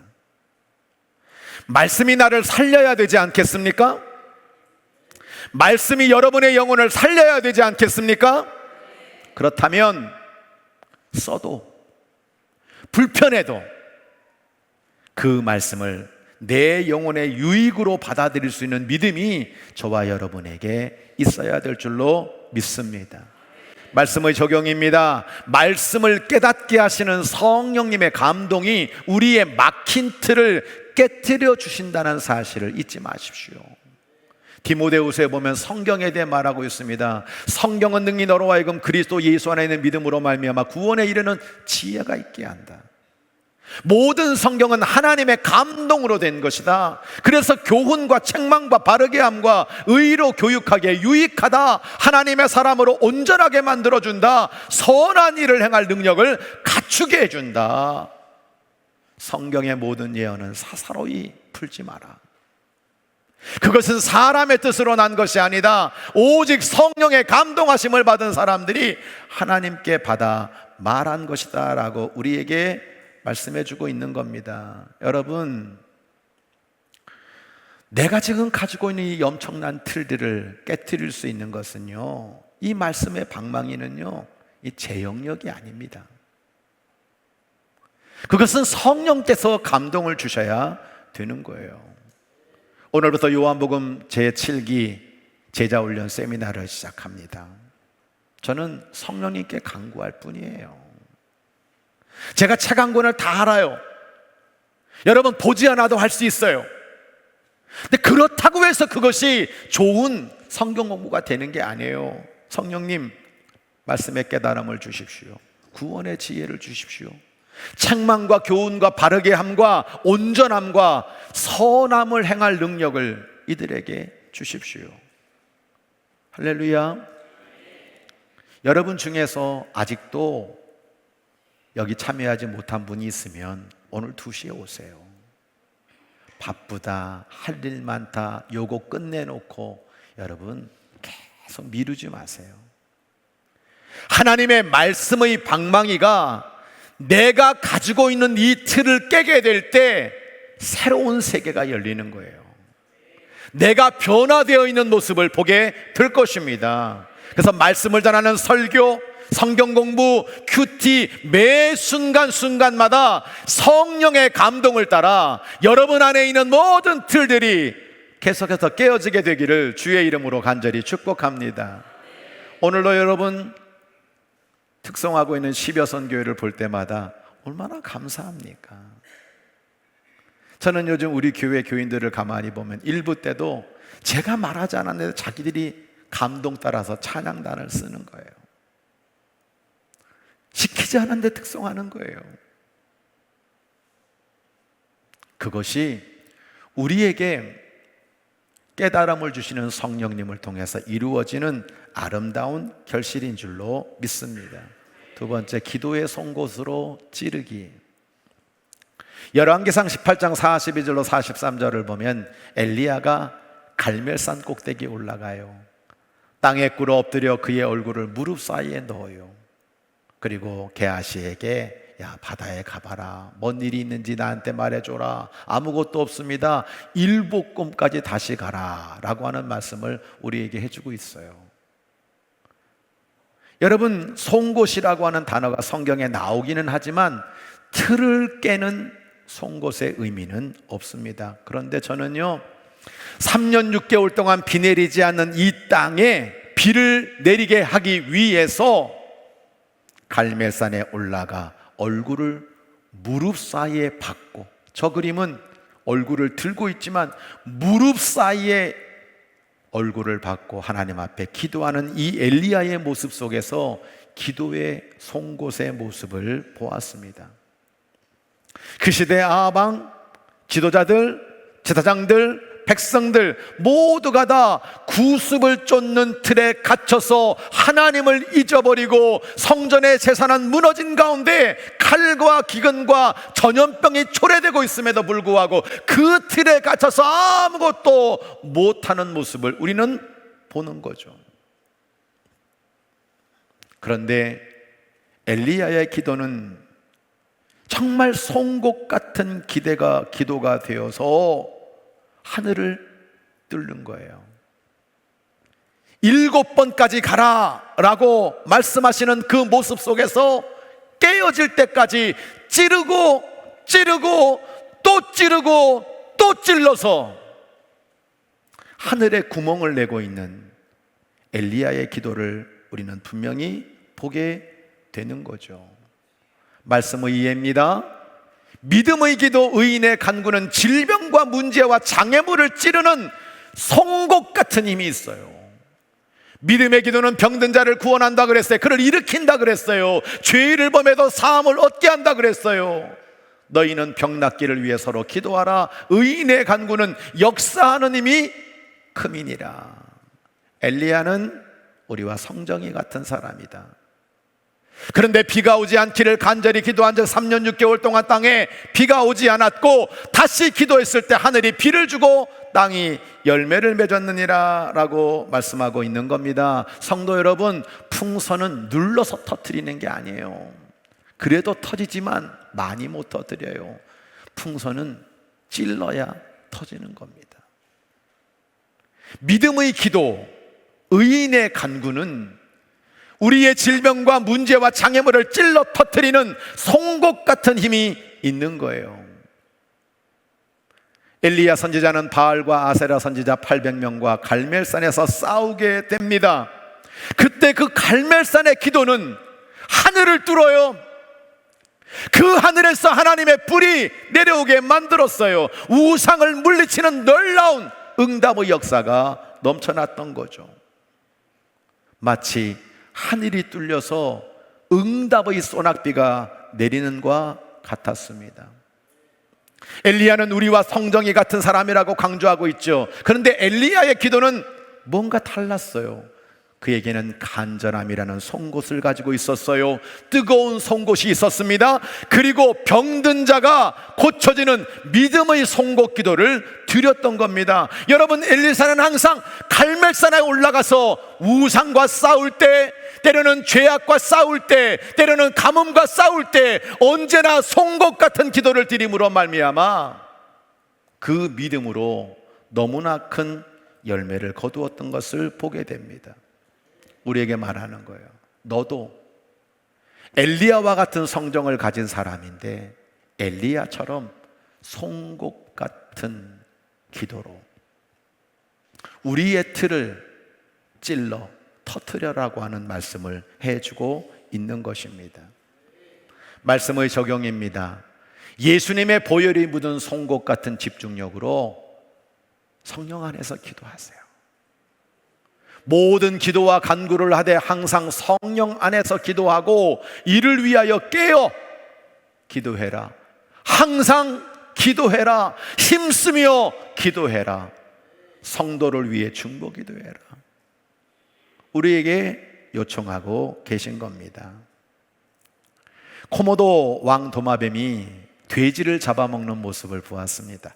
말씀이 나를 살려야 되지 않겠습니까? 말씀이 여러분의 영혼을 살려야 되지 않겠습니까? 그렇다면 써도 불편해도 그 말씀을 내 영혼의 유익으로 받아들일 수 있는 믿음이 저와 여러분에게 있어야 될 줄로 믿습니다. 말씀의 적용입니다. 말씀을 깨닫게 하시는 성령님의 감동이 우리의 막힌 틀을 깨트려 주신다는 사실을 잊지 마십시오. 디모데후서에 보면 성경에 대해 말하고 있습니다. 성경은 능히 너로 하여금 그리스도 예수 안에 있는 믿음으로 말미암아 구원에 이르는 지혜가 있게 한다. 모든 성경은 하나님의 감동으로 된 것이다. 그래서 교훈과 책망과 바르게 함과 의로 교육하기에 유익하다. 하나님의 사람으로 온전하게 만들어준다. 선한 일을 행할 능력을 갖추게 해준다. 성경의 모든 예언은 사사로이 풀지 마라. 그것은 사람의 뜻으로 난 것이 아니다. 오직 성령의 감동하심을 받은 사람들이 하나님께 받아 말한 것이다 라고 우리에게 말씀해 주고 있는 겁니다. 여러분, 내가 지금 가지고 있는 이 엄청난 틀들을 깨트릴 수 있는 것은요, 이 말씀의 방망이는요, 이 제 영역이 아닙니다. 그것은 성령께서 감동을 주셔야 되는 거예요. 오늘부터 요한복음 제7기 제자훈련 세미나를 시작합니다. 저는 성령님께 간구할 뿐이에요. 제가 책 한 권을 다 알아요. 여러분, 보지 않아도 할 수 있어요. 근데 그렇다고 해서 그것이 좋은 성경 공부가 되는 게 아니에요. 성령님, 말씀의 깨달음을 주십시오. 구원의 지혜를 주십시오. 책망과 교훈과 바르게 함과 온전함과 선함을 행할 능력을 이들에게 주십시오. 할렐루야. 여러분 중에서 아직도 여기 참여하지 못한 분이 있으면 오늘 2시에 오세요. 바쁘다, 할 일 많다, 요거 끝내놓고 여러분 계속 미루지 마세요. 하나님의 말씀의 방망이가 내가 가지고 있는 이 틀을 깨게 될 때 새로운 세계가 열리는 거예요. 내가 변화되어 있는 모습을 보게 될 것입니다. 그래서 말씀을 전하는 설교, 성경 공부, 큐티 매 순간순간마다 성령의 감동을 따라 여러분 안에 있는 모든 틀들이 계속해서 깨어지게 되기를 주의 이름으로 간절히 축복합니다. 오늘도 여러분 특성하고 있는 10여 선교회를 볼 때마다 얼마나 감사합니까? 저는 요즘 우리 교회 교인들을 가만히 보면 일부 때도 제가 말하지 않았는데 자기들이 감동 따라서 찬양단을 쓰는 거예요. 시키지 않았는데 특성하는 거예요. 그것이 우리에게 깨달음을 주시는 성령님을 통해서 이루어지는 아름다운 결실인 줄로 믿습니다. 두 번째, 기도의 송곳으로 찌르기. 열왕기상 18장 42절로 43절을 보면 엘리야가 갈멜산 꼭대기에 올라가요. 땅에 꿇어 엎드려 그의 얼굴을 무릎 사이에 넣어요. 그리고 게하시에게 야, 바다에 가봐라. 뭔 일이 있는지 나한테 말해줘라. 아무것도 없습니다. 7꿈까지 다시 가라 라고 하는 말씀을 우리에게 해주고 있어요. 여러분, 송곳이라고 하는 단어가 성경에 나오기는 하지만 틀을 깨는 송곳의 의미는 없습니다. 그런데 저는요, 3년 6개월 동안 비 내리지 않는 이 땅에 비를 내리게 하기 위해서 갈멜산에 올라가 얼굴을 무릎 사이에 박고, 저 그림은 얼굴을 들고 있지만 무릎 사이에 얼굴을 박고 하나님 앞에 기도하는 이 엘리야의 모습 속에서 기도의 송곳의 모습을 보았습니다. 그 시대 아합, 지도자들, 제사장들, 백성들 모두가 다 구습을 쫓는 틀에 갇혀서 하나님을 잊어버리고 성전의 제사는 무너진 가운데 칼과 기근과 전염병이 초래되고 있음에도 불구하고 그 틀에 갇혀서 아무것도 못하는 모습을 우리는 보는 거죠. 그런데 엘리야의 기도는 정말 송곳 같은 기도가 되어서 하늘을 뚫는 거예요. 7번까지 가라 라고 말씀하시는 그 모습 속에서 깨어질 때까지 찌르고 또 찌르고 또 찔러서 하늘에 구멍을 내고 있는 엘리야의 기도를 우리는 분명히 보게 되는 거죠. 말씀의 이해입니다. 믿음의 기도, 의인의 간구는 질병과 문제와 장애물을 찌르는 송곳 같은 힘이 있어요. 믿음의 기도는 병든 자를 구원한다 그랬어요. 그를 일으킨다 그랬어요. 죄를 범해도 사함을 얻게 한다 그랬어요. 너희는 병 낫기를 위해 서로 기도하라. 의인의 간구는 역사하는 힘이 큼이니라. 엘리야는 우리와 성정이 같은 사람이다. 그런데 비가 오지 않기를 간절히 기도한 적 3년 6개월 동안 땅에 비가 오지 않았고 다시 기도했을 때 하늘이 비를 주고 땅이 열매를 맺었느니라 라고 말씀하고 있는 겁니다. 성도 여러분, 풍선은 눌러서 터뜨리는 게 아니에요. 그래도 터지지만 많이 못 터뜨려요. 풍선은 찔러야 터지는 겁니다. 믿음의 기도, 의인의 간구는 우리의 질병과 문제와 장애물을 찔러 터뜨리는 송곳 같은 힘이 있는 거예요. 엘리야 선지자는 바알과 아세라 선지자 800명과 갈멜산에서 싸우게 됩니다. 그때 그 갈멜산의 기도는 하늘을 뚫어요. 그 하늘에서 하나님의 불이 내려오게 만들었어요. 우상을 물리치는 놀라운 응답의 역사가 넘쳐났던 거죠. 마치 하늘이 뚫려서 응답의 소낙비가 내리는 것과 같았습니다. 엘리야는 우리와 성정이 같은 사람이라고 강조하고 있죠. 그런데 엘리야의 기도는 뭔가 달랐어요. 그에게는 간절함이라는 송곳을 가지고 있었어요. 뜨거운 송곳이 있었습니다. 그리고 병든 자가 고쳐지는 믿음의 송곳 기도를 드렸던 겁니다. 여러분, 엘리사는 항상 갈멜산에 올라가서 우상과 싸울 때, 때로는 죄악과 싸울 때, 때로는 가뭄과 싸울 때 언제나 송곳 같은 기도를 드림으로 말미암아 그 믿음으로 너무나 큰 열매를 거두었던 것을 보게 됩니다. 우리에게 말하는 거예요. 너도 엘리야와 같은 성정을 가진 사람인데 엘리야처럼 송곳 같은 기도로 우리의 틀을 찔러 터뜨려라고 하는 말씀을 해주고 있는 것입니다. 말씀의 적용입니다. 예수님의 보혈이 묻은 송곳 같은 집중력으로 성령 안에서 기도하세요. 모든 기도와 간구를 하되 항상 성령 안에서 기도하고 이를 위하여 깨어 기도해라. 항상 기도해라. 힘쓰며 기도해라. 성도를 위해 중보 기도해라. 우리에게 요청하고 계신 겁니다. 코모도 왕 도마뱀이 돼지를 잡아먹는 모습을 보았습니다.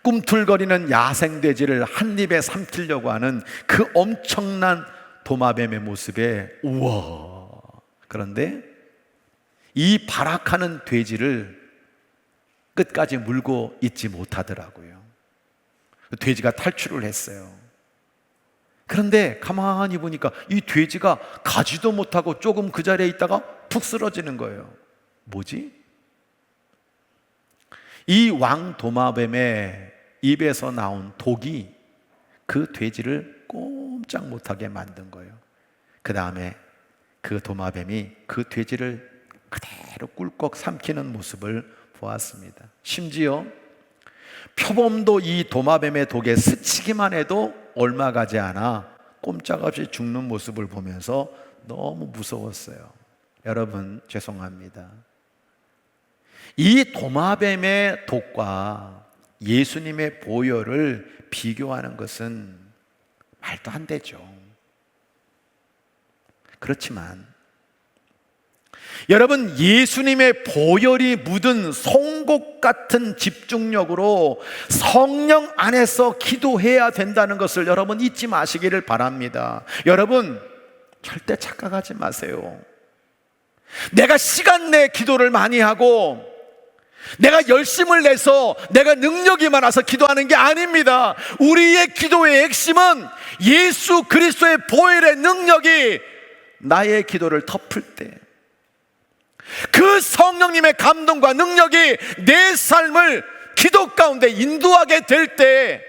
꿈틀거리는 야생 돼지를 한 입에 삼키려고 하는 그 엄청난 도마뱀의 모습에 우와. 그런데 이 발악하는 돼지를 끝까지 물고 있지 못하더라고요. 돼지가 탈출을 했어요. 그런데 가만히 보니까 이 돼지가 가지도 못하고 조금 그 자리에 있다가 푹 쓰러지는 거예요. 뭐지? 이 왕 도마뱀의 입에서 나온 독이 그 돼지를 꼼짝 못하게 만든 거예요. 그 다음에 그 도마뱀이 그 돼지를 그대로 꿀꺽 삼키는 모습을 보았습니다. 심지어 표범도 이 도마뱀의 독에 스치기만 해도 얼마 가지 않아 꼼짝없이 죽는 모습을 보면서 너무 무서웠어요. 여러분, 죄송합니다. 이 도마뱀의 독과 예수님의 보혈을 비교하는 것은 말도 안 되죠. 그렇지만 여러분, 예수님의 보혈이 묻은 송곳 같은 집중력으로 성령 안에서 기도해야 된다는 것을 여러분 잊지 마시기를 바랍니다. 여러분, 절대 착각하지 마세요. 내가 시간 내 기도를 많이 하고 내가 열심을 내서 내가 능력이 많아서 기도하는 게 아닙니다. 우리의 기도의 핵심은 예수 그리스도의 보혈의 능력이 나의 기도를 덮을 때, 그 성령님의 감동과 능력이 내 삶을 기도 가운데 인도하게 될 때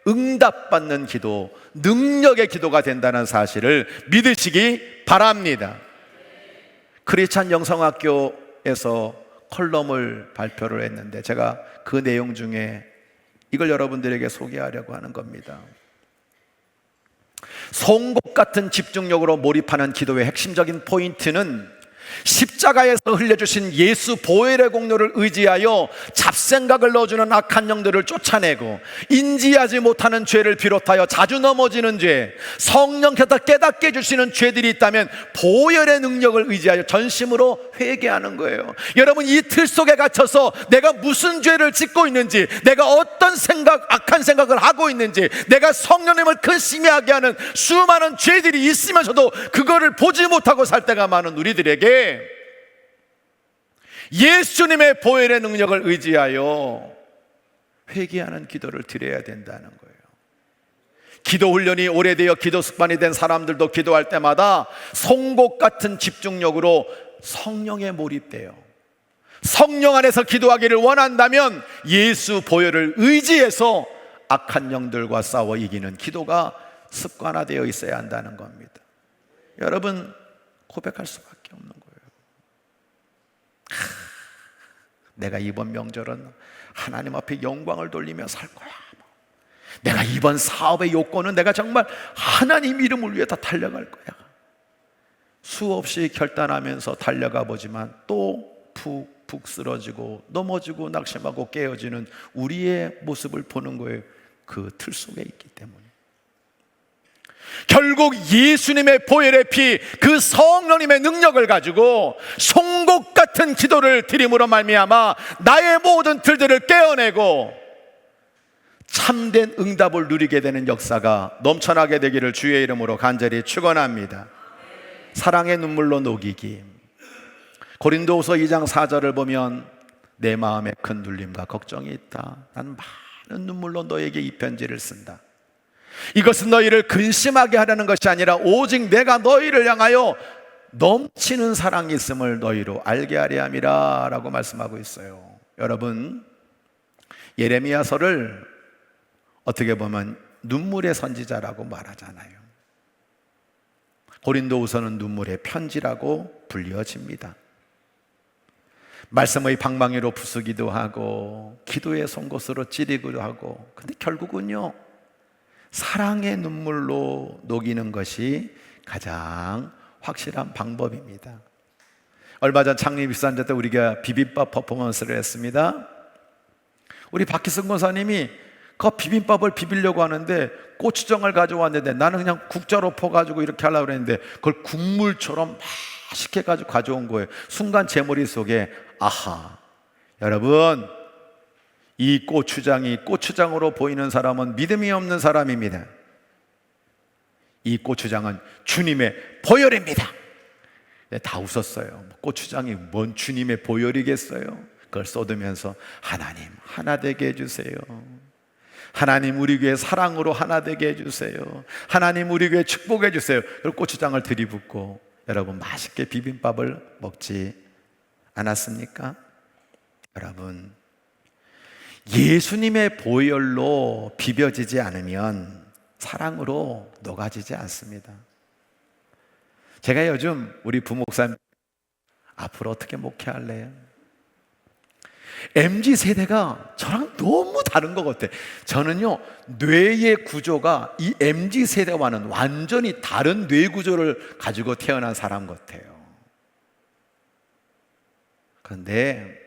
응답받는 기도, 능력의 기도가 된다는 사실을 믿으시기 바랍니다. 크리스찬 영성학교에서 컬럼을 발표를 했는데 제가 그 내용 중에 이걸 여러분들에게 소개하려고 하는 겁니다. 송곳 같은 집중력으로 몰입하는 기도의 핵심적인 포인트는 십자가에서 흘려주신 예수 보혈의 공로를 의지하여 잡생각을 넣어주는 악한 영들을 쫓아내고, 인지하지 못하는 죄를 비롯하여 자주 넘어지는 죄, 성령께서 깨닫게 해주시는 죄들이 있다면 보혈의 능력을 의지하여 전심으로 회개하는 거예요. 여러분, 이 틀 속에 갇혀서 내가 무슨 죄를 짓고 있는지, 내가 어떤 악한 생각을 하고 있는지, 내가 성령님을 근심하게 하는 수많은 죄들이 있으면서도 그거를 보지 못하고 살 때가 많은 우리들에게 예수님의 보혈의 능력을 의지하여 회개하는 기도를 드려야 된다는 거예요. 기도 훈련이 오래되어 기도 습관이 된 사람들도 기도할 때마다 송곳 같은 집중력으로 성령에 몰입돼요. 성령 안에서 기도하기를 원한다면 예수 보혈을 의지해서 악한 영들과 싸워 이기는 기도가 습관화되어 있어야 한다는 겁니다. 여러분, 고백할 수밖에 없는 거예요. 내가 이번 명절은 하나님 앞에 영광을 돌리며 살 거야. 내가 이번 사업의 요건은 내가 정말 하나님 이름을 위해 다 달려갈 거야. 수없이 결단하면서 달려가 보지만 또 푹 쓰러지고 넘어지고 낙심하고 깨어지는 우리의 모습을 보는 거예요. 그 틀 속에 있기 때문에. 결국 예수님의 보혈의 피, 그 성령님의 능력을 가지고 송곳 같은 기도를 드림으로 말미암아 나의 모든 틀들을 깨어내고 참된 응답을 누리게 되는 역사가 넘쳐나게 되기를 주의 이름으로 간절히 축원합니다. 사랑의 눈물로 녹이기. 고린도후서 2장 4절을 보면 내 마음에 큰 눌림과 걱정이 있다. 난 많은 눈물로 너에게 이 편지를 쓴다. 이것은 너희를 근심하게 하려는 것이 아니라 오직 내가 너희를 향하여 넘치는 사랑이 있음을 너희로 알게 하려 함이라 라고 말씀하고 있어요. 여러분, 예레미야서를 어떻게 보면 눈물의 선지자라고 말하잖아요. 고린도후서는 눈물의 편지라고 불려집니다. 말씀의 방망이로 부수기도 하고 기도의 송곳으로 찌르기도 하고, 근데 결국은요, 사랑의 눈물로 녹이는 것이 가장 확실한 방법입니다. 얼마 전 창립 24년 때 우리가 비빔밥 퍼포먼스를 했습니다. 우리 박희승 권사님이 그 비빔밥을 비비려고 하는데 고추장을 가져왔는데 나는 그냥 국자로 퍼가지고 이렇게 하려고 그랬는데 그걸 국물처럼 맛있게 가져온 거예요. 순간 제 머릿속에 아하, 여러분, 이 고추장이 고추장으로 보이는 사람은 믿음이 없는 사람입니다. 이 고추장은 주님의 보혈입니다. 다 웃었어요. 고추장이 뭔 주님의 보혈이겠어요? 그걸 쏟으면서 하나님 하나 되게 해주세요. 하나님 우리 교회 사랑으로 하나 되게 해주세요. 하나님 우리 교회 축복해 주세요. 그리고 고추장을 들이붓고 여러분 맛있게 비빔밥을 먹지 않았습니까? 여러분, 예수님의 보혈로 비벼지지 않으면 사랑으로 녹아지지 않습니다. 제가 요즘 우리 부목사님 앞으로 어떻게 목회할래요? MZ세대가 저랑 너무 다른 것 같아요. 저는요, 뇌의 구조가 이 MZ세대와는 완전히 다른 뇌 구조를 가지고 태어난 사람 같아요. 그런데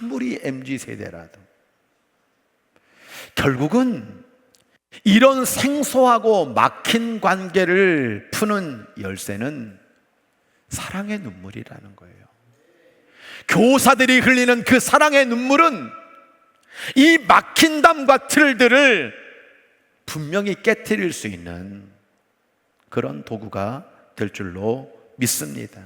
아무리 MZ세대라도 결국은 이런 생소하고 막힌 관계를 푸는 열쇠는 사랑의 눈물이라는 거예요. 교사들이 흘리는 그 사랑의 눈물은 이 막힌 담과 틀들을 분명히 깨트릴 수 있는 그런 도구가 될 줄로 믿습니다.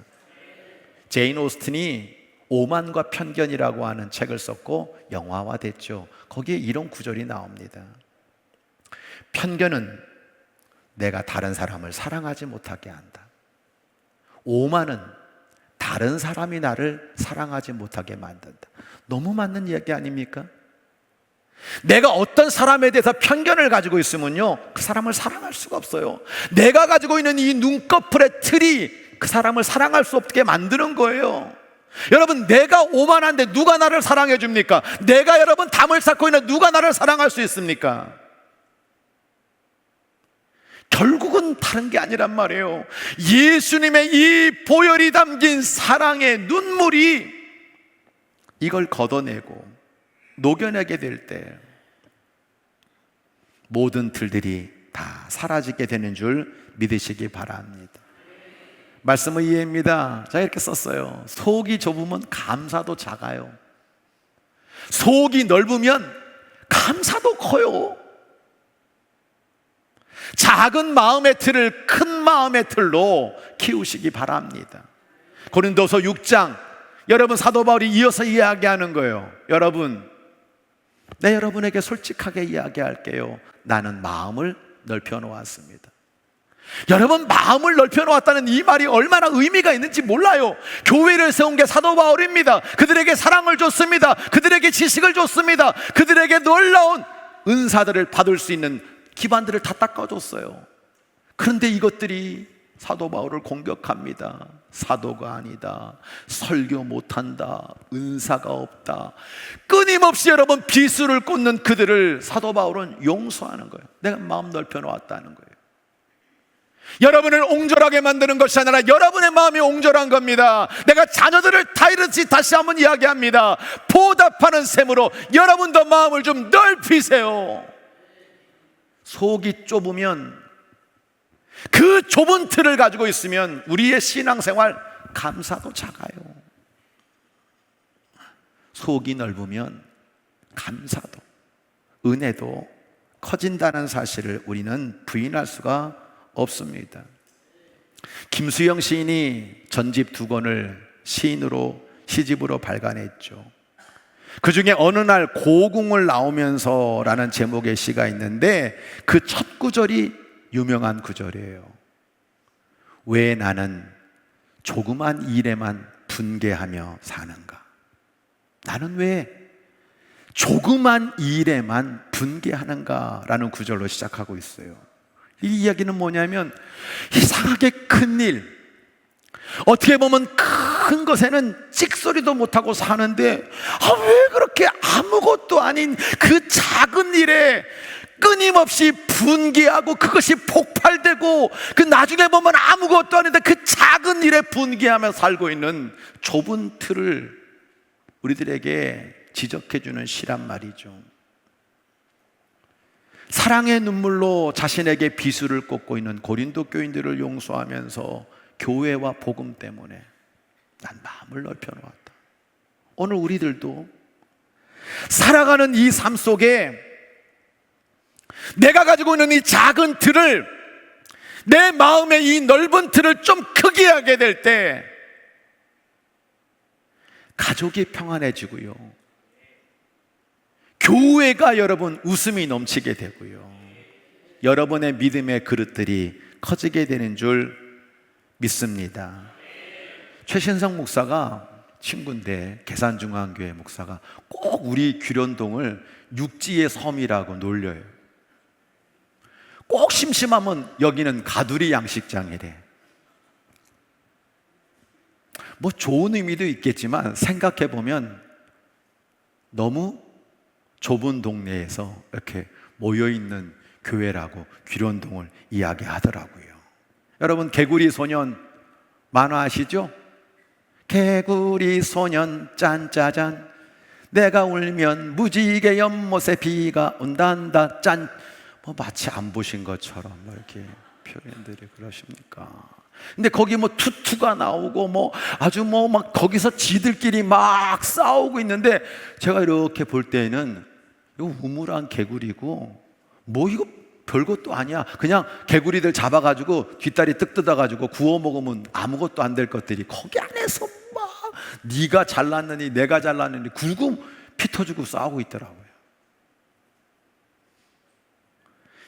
제인 오스틴이 오만과 편견이라고 하는 책을 썼고 영화화됐죠. 거기에 이런 구절이 나옵니다. 편견은 내가 다른 사람을 사랑하지 못하게 한다. 오만은 다른 사람이 나를 사랑하지 못하게 만든다. 너무 맞는 이야기 아닙니까? 내가 어떤 사람에 대해서 편견을 가지고 있으면요, 그 사람을 사랑할 수가 없어요. 내가 가지고 있는 이 눈꺼풀의 틀이 그 사람을 사랑할 수 없게 만드는 거예요. 여러분, 내가 오만한데 누가 나를 사랑해 줍니까? 내가 여러분 담을 쌓고 있는 누가 나를 사랑할 수 있습니까? 결국은 다른 게 아니란 말이에요. 예수님의 이 보혈이 담긴 사랑의 눈물이 이걸 걷어내고 녹여내게 될 때 모든 틀들이 다 사라지게 되는 줄 믿으시기 바랍니다. 말씀은 이해입니다. 제가 이렇게 썼어요. 속이 좁으면 감사도 작아요. 속이 넓으면 감사도 커요. 작은 마음의 틀을 큰 마음의 틀로 키우시기 바랍니다. 고린도서 6장, 여러분 사도 바울이 이어서 이야기하는 거예요. 여러분, 내 여러분에게 솔직하게 이야기할게요. 나는 마음을 넓혀 놓았습니다. 여러분, 마음을 넓혀 놓았다는 이 말이 얼마나 의미가 있는지 몰라요. 교회를 세운 게 사도 바울입니다. 그들에게 사랑을 줬습니다. 그들에게 지식을 줬습니다. 그들에게 놀라운 은사들을 받을 수 있는 기반들을 다 닦아줬어요. 그런데 이것들이 사도 바울을 공격합니다. 사도가 아니다, 설교 못한다, 은사가 없다. 끊임없이 여러분 비수를 꽂는 그들을 사도 바울은 용서하는 거예요. 내가 마음 넓혀 놓았다는 거예요. 여러분을 옹졸하게 만드는 것이 아니라 여러분의 마음이 옹졸한 겁니다. 내가 자녀들을 다시 한번 이야기합니다. 보답하는 셈으로 여러분도 마음을 좀 넓히세요. 속이 좁으면, 그 좁은 틀을 가지고 있으면 우리의 신앙생활 감사도 작아요. 속이 넓으면 감사도, 은혜도 커진다는 사실을 우리는 부인할 수가 없습니다. 김수영 시인이 전집 2권을 시집으로 발간했죠. 그 중에 어느 날 고궁을 나오면서 라는 제목의 시가 있는데 그 첫 구절이 유명한 구절이에요. 왜 나는 조그만 일에만 분개하며 사는가? 나는 왜 조그만 일에만 분개하는가? 라는 구절로 시작하고 있어요. 이 이야기는 뭐냐면 이상하게 큰 일, 어떻게 보면 큰 것에는 찍소리도 못하고 사는데 왜 그렇게 아무것도 아닌 그 작은 일에 끊임없이 분개하고 그것이 폭발되고 그 나중에 보면 아무것도 아닌데 그 작은 일에 분개하며 살고 있는 좁은 틀을 우리들에게 지적해주는 시란 말이죠. 사랑의 눈물로 자신에게 비수를 꽂고 있는 고린도 교인들을 용서하면서 교회와 복음 때문에 난 마음을 넓혀 놓았다. 오늘 우리들도 살아가는 이 삶 속에 내가 가지고 있는 이 작은 틀을, 내 마음의 이 넓은 틀을 좀 크게 하게 될 때 가족이 평안해지고요, 교회가 여러분 웃음이 넘치게 되고요, 여러분의 믿음의 그릇들이 커지게 되는 줄 믿습니다. 최신성 목사가 친구인데, 계산중앙교회 목사가 꼭 우리 규련동을 육지의 섬이라고 놀려요. 꼭 심심하면 여기는 가두리 양식장이래. 뭐 좋은 의미도 있겠지만 생각해보면 너무 좁은 동네에서 이렇게 모여있는 교회라고 규련동을 이야기하더라고요. 여러분, 개구리 소년 만화 아시죠? 개구리 소년 짠짜잔, 내가 울면 무지개 연못에 비가 온단다 짠. 뭐 마치 안 보신 것처럼 뭐 이렇게 표현들이 그러십니까? 근데 거기 뭐 투투가 나오고 뭐 아주 뭐 막 거기서 지들끼리 막 싸우고 있는데, 제가 이렇게 볼 때는 이거 우물한 개구리고 뭐 이거 별것도 아니야. 그냥 개구리들 잡아가지고 뒷다리 뜩 뜯어가지고 구워 먹으면 아무것도 안 될 것들이 거기 안에서 막 네가 잘났느니 내가 잘났느니 굴고 피 터지고 싸우고 있더라고요.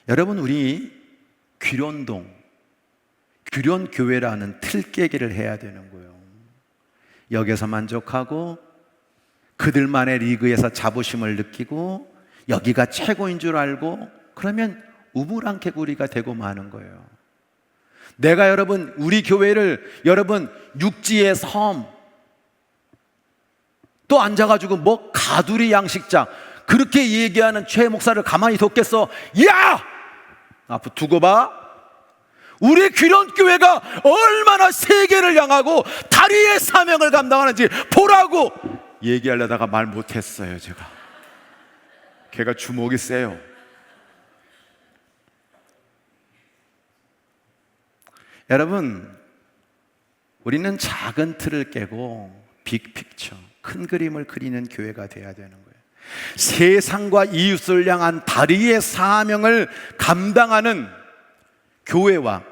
여러분, 우리 규련동, 규련교회라는 틀 깨기를 해야 되는 거예요. 여기서 만족하고 그들만의 리그에서 자부심을 느끼고 여기가 최고인 줄 알고 그러면 우물안 개구리가 되고 마는 거예요. 내가 여러분, 우리 교회를 여러분 육지의 섬 또 앉아가지고 뭐 가두리 양식장 그렇게 얘기하는 최 목사를 가만히 뒀겠어? 야! 앞으로 두고 봐. 우리 귀련교회가 얼마나 세계를 향하고 다리의 사명을 감당하는지 보라고 얘기하려다가 말 못했어요. 걔가 주먹이 세요. 여러분, 우리는 작은 틀을 깨고 빅픽처, 큰 그림을 그리는 교회가 돼야 되는 거예요. 세상과 이웃을 향한 다리의 사명을 감당하는 교회와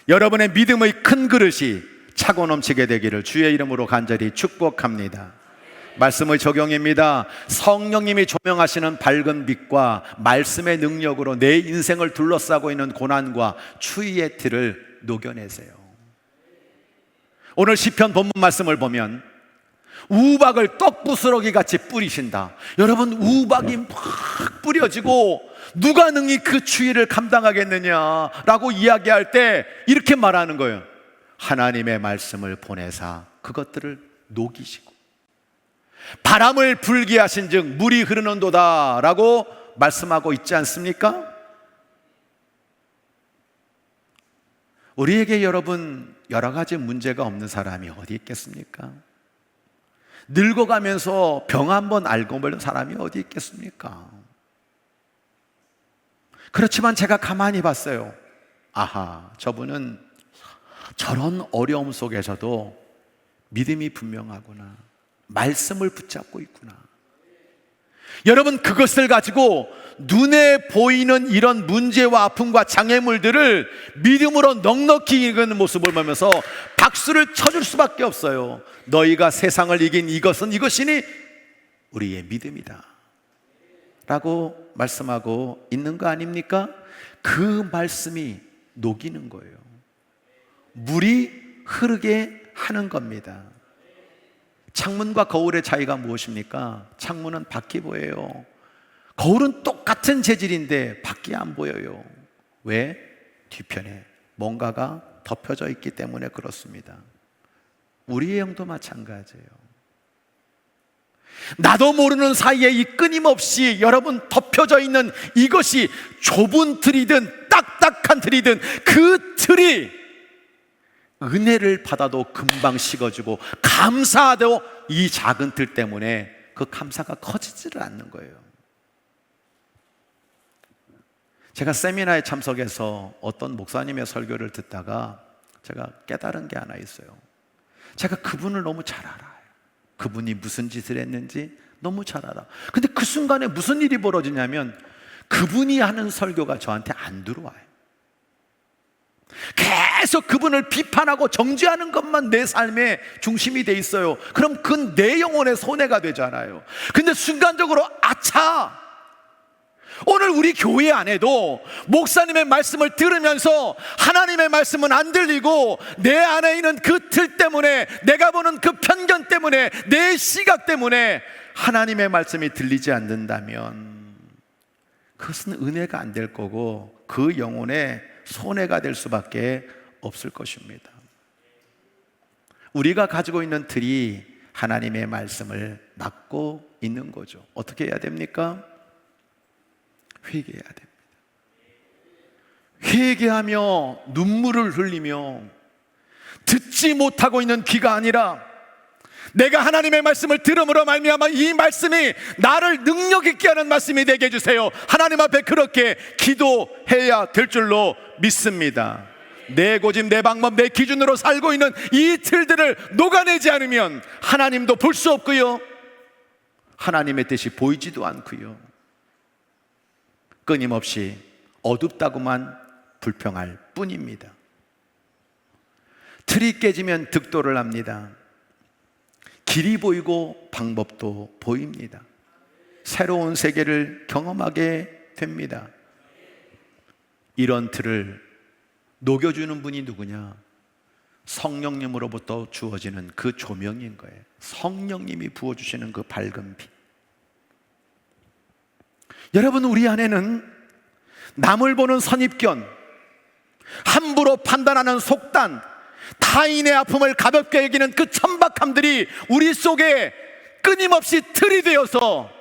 여러분의 믿음의 큰 그릇이 차고 넘치게 되기를 주의 이름으로 간절히 축복합니다. 말씀의 적용입니다. 성령님이 조명하시는 밝은 빛과 말씀의 능력으로 내 인생을 둘러싸고 있는 고난과 추위의 틀을 녹여내세요. 오늘 시편 본문 말씀을 보면 우박을 떡부스러기 같이 뿌리신다. 여러분, 우박이 막 뿌려지고 누가 능히 그 추위를 감당하겠느냐라고 이야기할 때 이렇게 말하는 거예요. 하나님의 말씀을 보내사 그것들을 녹이시고 바람을 불게 하신 즉 물이 흐르는도다 라고 말씀하고 있지 않습니까? 우리에게 여러분 여러 가지 문제가 없는 사람이 어디 있겠습니까? 늙어가면서 병 한번 알고 보는 사람이 어디 있겠습니까? 그렇지만 제가 가만히 봤어요. 아하, 저분은 저런 어려움 속에서도 믿음이 분명하구나. 말씀을 붙잡고 있구나. 여러분, 그것을 가지고 눈에 보이는 이런 문제와 아픔과 장애물들을 믿음으로 넉넉히 이기는 모습을 보면서 박수를 쳐줄 수밖에 없어요. 너희가 세상을 이긴 이것이니 우리의 믿음이다 라고 말씀하고 있는 거 아닙니까? 그 말씀이 녹이는 거예요. 물이 흐르게 하는 겁니다. 창문과 거울의 차이가 무엇입니까? 창문은 밖이 보여요. 거울은 똑같은 재질인데 밖이 안 보여요. 왜? 뒤편에 뭔가가 덮여져 있기 때문에 그렇습니다. 우리의 영도 마찬가지예요. 나도 모르는 사이에 이 끊임없이 여러분 덮여져 있는 이것이 좁은 틀이든 딱딱한 틀이든 그 틀이 은혜를 받아도 금방 식어지고 감사하도 이 작은 틀 때문에 그 감사가 커지지를 않는 거예요. 제가 세미나에 참석해서 어떤 목사님의 설교를 듣다가 제가 깨달은 게 하나 있어요. 제가 그분을 너무 잘 알아요. 그분이 무슨 짓을 했는지 너무 잘 알아. 근데 그 순간에 무슨 일이 벌어지냐면 그분이 하는 설교가 저한테 안 들어와요. 계속 그분을 비판하고 정죄하는 것만 내 삶의 중심이 돼 있어요. 그럼 그건 내 영혼의 손해가 되잖아요. 근데 순간적으로 아차! 오늘 우리 교회 안에도 목사님의 말씀을 들으면서 하나님의 말씀은 안 들리고 내 안에 있는 그 틀 때문에, 내가 보는 그 편견 때문에, 내 시각 때문에 하나님의 말씀이 들리지 않는다면 그것은 은혜가 안 될 거고 그 영혼의 손해가 될 수밖에 없을 것입니다. 우리가 가지고 있는 틀이 하나님의 말씀을 막고 있는 거죠. 어떻게 해야 됩니까? 회개해야 됩니다. 회개하며 눈물을 흘리며 듣지 못하고 있는 귀가 아니라 내가 하나님의 말씀을 들음으로 말미암아 이 말씀이 나를 능력 있게 하는 말씀이 되게 해주세요. 하나님 앞에 그렇게 기도해야 될 줄로 믿습니다. 내 고집, 내 방법, 내 기준으로 살고 있는 이 틀들을 녹아내지 않으면 하나님도 볼 수 없고요, 하나님의 뜻이 보이지도 않고요, 끊임없이 어둡다고만 불평할 뿐입니다. 틀이 깨지면 득도를 합니다. 길이 보이고 방법도 보입니다. 새로운 세계를 경험하게 됩니다. 이런 틀을 녹여주는 분이 누구냐? 성령님으로부터 주어지는 그 조명인 거예요. 성령님이 부어주시는 그 밝은 빛. 여러분, 우리 안에는 남을 보는 선입견, 함부로 판단하는 속단, 타인의 아픔을 가볍게 여기는 그 천박함들이 우리 속에 끊임없이 틀이 되어서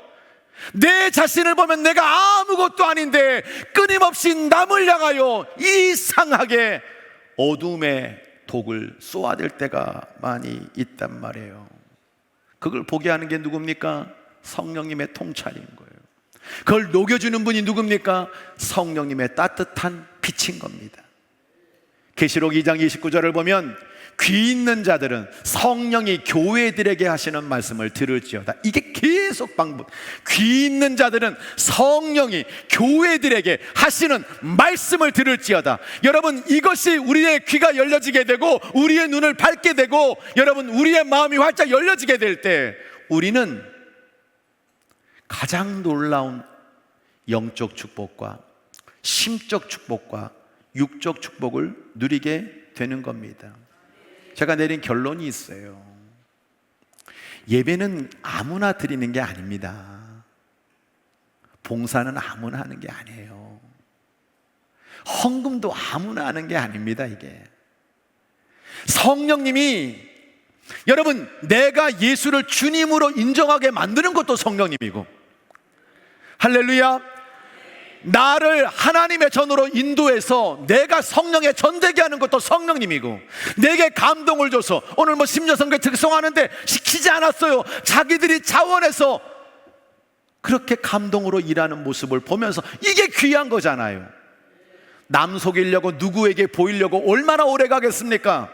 내 자신을 보면 내가 아무것도 아닌데 끊임없이 남을 향하여 이상하게 어둠의 독을 쏘아댈 때가 많이 있단 말이에요. 그걸 보게 하는 게 누굽니까? 성령님의 통찰인 거예요. 그걸 녹여주는 분이 누굽니까? 성령님의 따뜻한 빛인 겁니다. 계시록 2장 29절을 보면 귀 있는 자들은 성령이 교회들에게 하시는 말씀을 들을지어다. 이게 계속 반복. 귀 있는 자들은 성령이 교회들에게 하시는 말씀을 들을지어다. 여러분, 이것이 우리의 귀가 열려지게 되고 우리의 눈을 밝게 되고 여러분, 우리의 마음이 활짝 열려지게 될 때 우리는 가장 놀라운 영적 축복과 심적 축복과 육적 축복을 누리게 되는 겁니다. 제가 내린 결론이 있어요. 예배는 아무나 드리는 게 아닙니다. 봉사는 아무나 하는 게 아니에요. 헌금도 아무나 하는 게 아닙니다. 이게 성령님이, 여러분, 내가 예수를 주님으로 인정하게 만드는 것도 성령님이고, 할렐루야, 나를 하나님의 전으로 인도해서 내가 성령의 전되게 하는 것도 성령님이고, 내게 감동을 줘서 오늘 뭐 심려성교 특송하는데 시키지 않았어요. 자기들이 자원해서 그렇게 감동으로 일하는 모습을 보면서 이게 귀한 거잖아요. 남 속이려고 누구에게 보이려고 얼마나 오래 가겠습니까?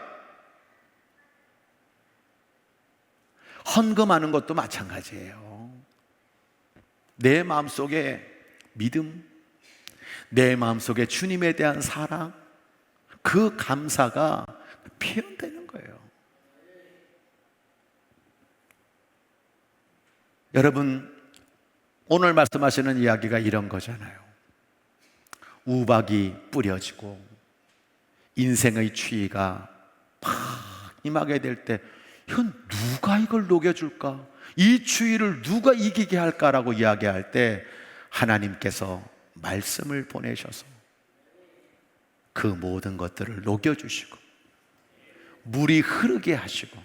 헌금하는 것도 마찬가지예요. 내 마음속에 믿음, 내 마음속에 주님에 대한 사랑, 그 감사가 표현되는 거예요. 여러분, 오늘 말씀하시는 이야기가 이런 거잖아요. 우박이 뿌려지고 인생의 추위가 팍 임하게 될 때 누가 이걸 녹여줄까? 이 추위를 누가 이기게 할까라고 이야기할 때 하나님께서 말씀을 보내셔서 그 모든 것들을 녹여주시고 물이 흐르게 하시고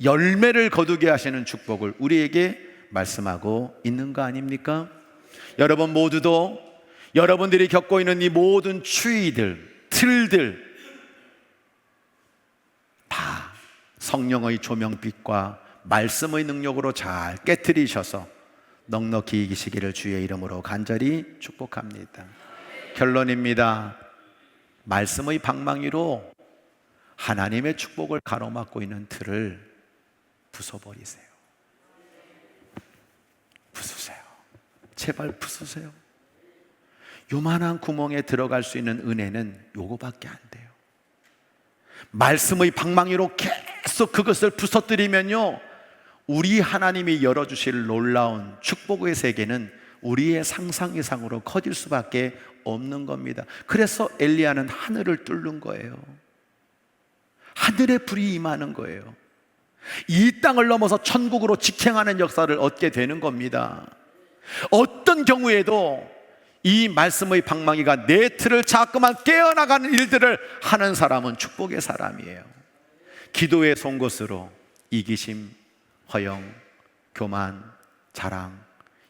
열매를 거두게 하시는 축복을 우리에게 말씀하고 있는 거 아닙니까? 여러분 모두도 여러분들이 겪고 있는 이 모든 추위들, 틀들 다 성령의 조명빛과 말씀의 능력으로 잘 깨트리셔서 넉넉히 이기시기를 주의 이름으로 간절히 축복합니다. 결론입니다. 말씀의 방망이로 하나님의 축복을 가로막고 있는 틀을 부숴버리세요. 부수세요. 제발 부수세요. 요만한 구멍에 들어갈 수 있는 은혜는 요거밖에 안 돼요. 말씀의 방망이로 계속 그것을 부서뜨리면요, 우리 하나님이 열어주실 놀라운 축복의 세계는 우리의 상상 이상으로 커질 수밖에 없는 겁니다. 그래서 엘리야는 하늘을 뚫는 거예요. 하늘의 불이 임하는 거예요. 이 땅을 넘어서 천국으로 직행하는 역사를 얻게 되는 겁니다. 어떤 경우에도 이 말씀의 방망이가 내 틀을 자꾸만 깨어나가는 일들을 하는 사람은 축복의 사람이에요. 기도의 송곳으로 이기심, 허영, 교만, 자랑,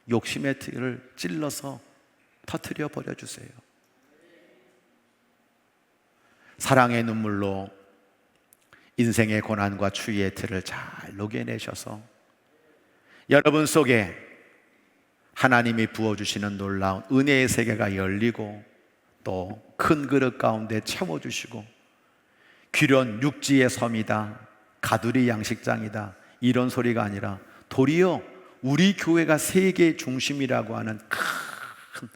욕심의 틀을 찔러서 터뜨려 버려주세요. 사랑의 눈물로 인생의 고난과 추위의 틀을 잘 녹여내셔서 여러분 속에 하나님이 부어주시는 놀라운 은혜의 세계가 열리고 또 큰 그릇 가운데 채워주시고 귀련 육지의 섬이다, 가두리 양식장이다 이런 소리가 아니라 도리어 우리 교회가 세계의 중심이라고 하는 큰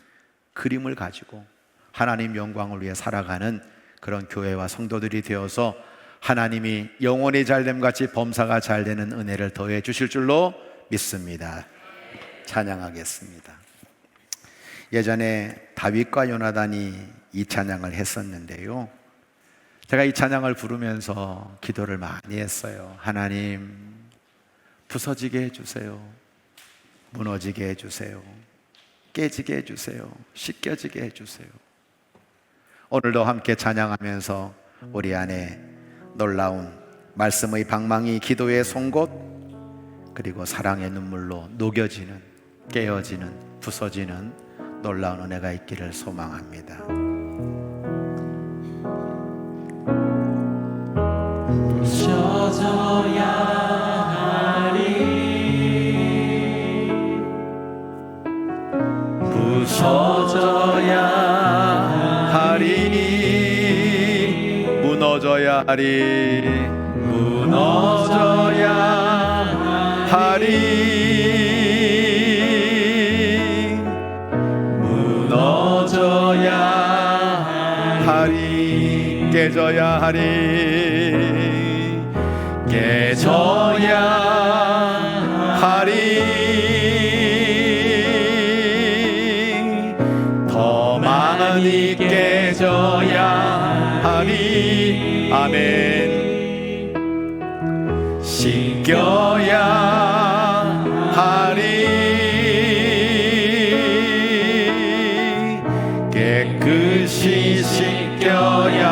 그림을 가지고 하나님 영광을 위해 살아가는 그런 교회와 성도들이 되어서 하나님이 영혼이 잘됨 같이 범사가 잘되는 은혜를 더해 주실 줄로 믿습니다. 찬양하겠습니다. 예전에 다윗과 요나단이 이 찬양을 했었는데요, 제가 이 찬양을 부르면서 기도를 많이 했어요. 하나님, 부서지게 해주세요. 무너지게 해주세요. 깨지게 해주세요. 씻겨지게 해주세요. 오늘도 함께 찬양하면서 우리 안에 놀라운 말씀의 방망이, 기도의 송곳, 그리고 사랑의 눈물로 녹여지는 깨어지는, 부서지는 놀라운 은혜가 있기를 소망합니다. 부서져야 하리, 부서져야 하리, 무너져야 하리, 무너져야 하리, 무너져야 하리, 깨져야 하리, 깨져야 하리, 더 많이 깨져야 하리. 아멘. 씻겨야 하리, 깨끗이 씻겨야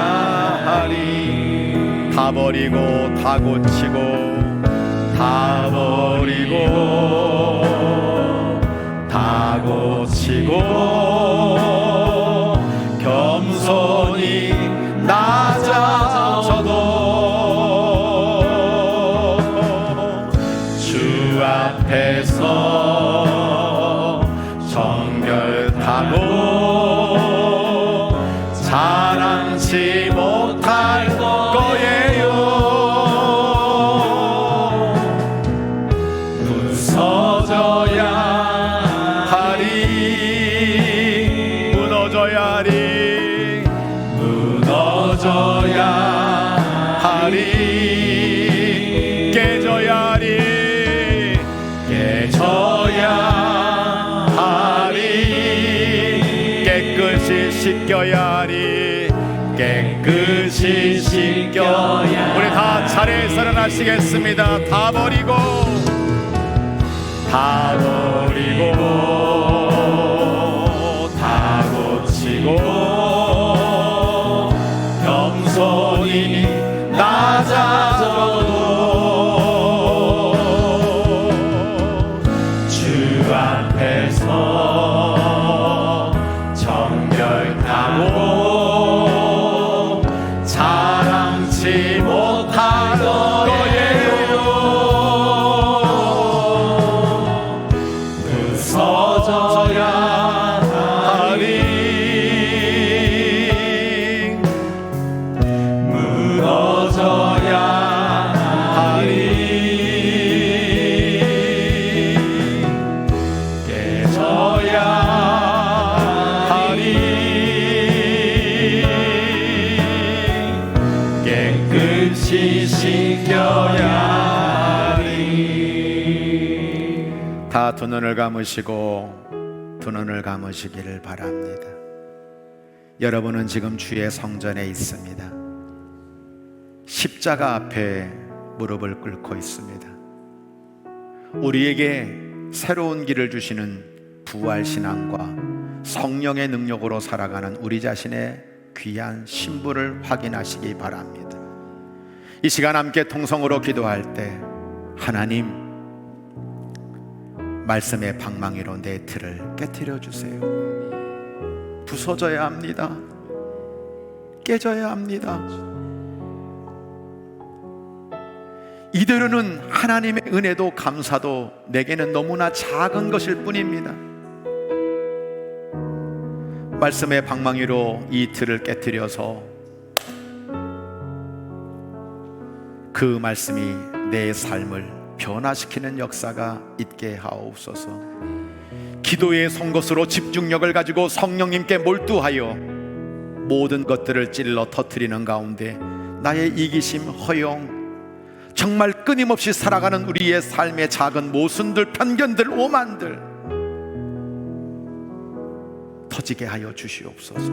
하리. 다 버리고 다 고치고 다 버리고 다 고치고 겸손히 낮아져도 주 앞에서 정결하고 자랑치 못할 거예요. 부서져야 하리, 무너져야 하리, 무너져야 하리, 깨져야 하리, 깨져야 하리, 깨끗이 씻겨야 하리, 깨끗이 씻겨야. 우리 다 차례에서 일어나시겠습니다. 다 버리고 다 버리고 다 고치고 겸손히 낮아져도 주 앞에서 정결하고 자랑치 못할 거예요. 부서져야 하리, 무너져야 하리, 깨져야 하리, 깨끗이 씻겨야 하리. 다 두 눈을 감으시고 두 눈을 감으시기를 바랍니다. 여러분은 지금 주의 성전에 있습니다. 십자가 앞에 무릎을 꿇고 있습니다. 우리에게 새로운 길을 주시는 부활신앙과 성령의 능력으로 살아가는 우리 자신의 귀한 신분을 확인하시기 바랍니다. 이 시간 함께 통성으로 기도할 때 하나님, 말씀의 방망이로 내 틀을 깨트려 주세요. 부서져야 합니다. 깨져야 합니다. 이대로는 하나님의 은혜도 감사도 내게는 너무나 작은 것일 뿐입니다. 말씀의 방망이로 이 틀을 깨트려서 그 말씀이 내 삶을 변화시키는 역사가 있게 하옵소서. 기도의 송곳으로 집중력을 가지고 성령님께 몰두하여 모든 것들을 찔러 터뜨리는 가운데 나의 이기심, 허용, 정말 끊임없이 살아가는 우리의 삶의 작은 모순들, 편견들, 오만들 터지게 하여 주시옵소서.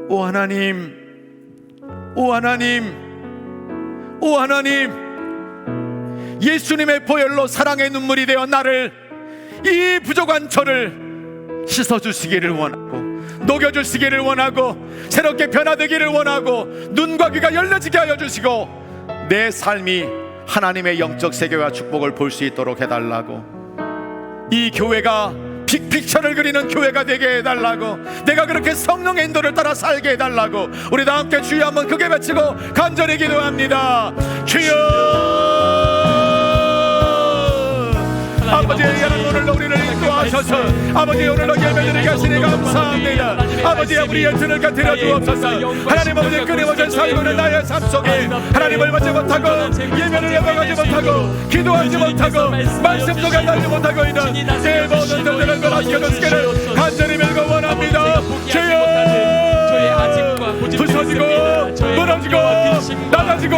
오 하나님, 오 하나님, 오 하나님, 예수님의 보혈로 사랑의 눈물이 되어 나를, 이 부족한 저를 씻어주시기를 원하고 녹여주시기를 원하고 새롭게 변화되기를 원하고 눈과 귀가 열려지게 하여 주시고 내 삶이 하나님의 영적 세계와 축복을 볼 수 있도록 해달라고 이 교회가 빅픽처를 그리는 교회가 되게 해달라고, 내가 그렇게 성령의 인도를 따라 살게 해달라고 우리 다 함께 주여 한번 크게 외치고 간절히 기도합니다. 주여, 아버지, 하나님 오늘도 우리를 인도하셔서 아버지 오늘도 예배드리게 하시니 감사합니다. 아버지, 우리의 등을 곁들여 주옵소서. 하나님 아버지, 끊임없이 살고 있는 나의 삶 속에 하나님을 보지 못하고 예배를 예배하지 못하고 기도하지 못하고 말씀 속에 달지 못하고 있는 내 모든 들들을 맡겨주시기를 간절히 밀고 원합니다. 주여, 부서지고 무너지고 낮아지고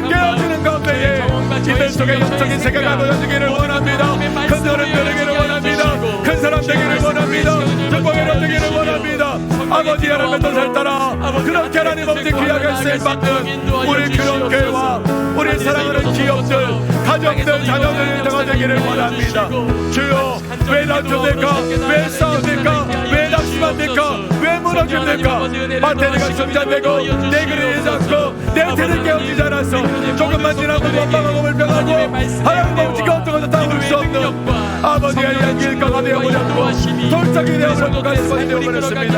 깨어지는 가운데에 이들 속에 영적인 세계가 보여지기를 원합니다. 큰 어른 되기를 원합니다. 큰 사람 되기를 원합니다. 정복의 되기를 원합니다. 아버지, 하나님의 뜻을 따라 그렇게 하나님 아버지 귀하게 쓰임받는 우리 교회와 우리 사랑하는 기업들, 가정들, 자녀들이 되기를 원합니다. 주여, 왜 다투니까? 왜 싸우니까? 왜 낙심합니까? 왜 무너집니까? 마태리가 성장되고 내 그릇이 작고 내 태를 깨어지지 않았어. 조금만 지나고 원망하고 불평하고 하나님 아버지가 어떻게 담을 수 없는 아버지의 양길가가 되어버렸고 돌짝이 되어버렸고 가슴이 되어버렸습니다.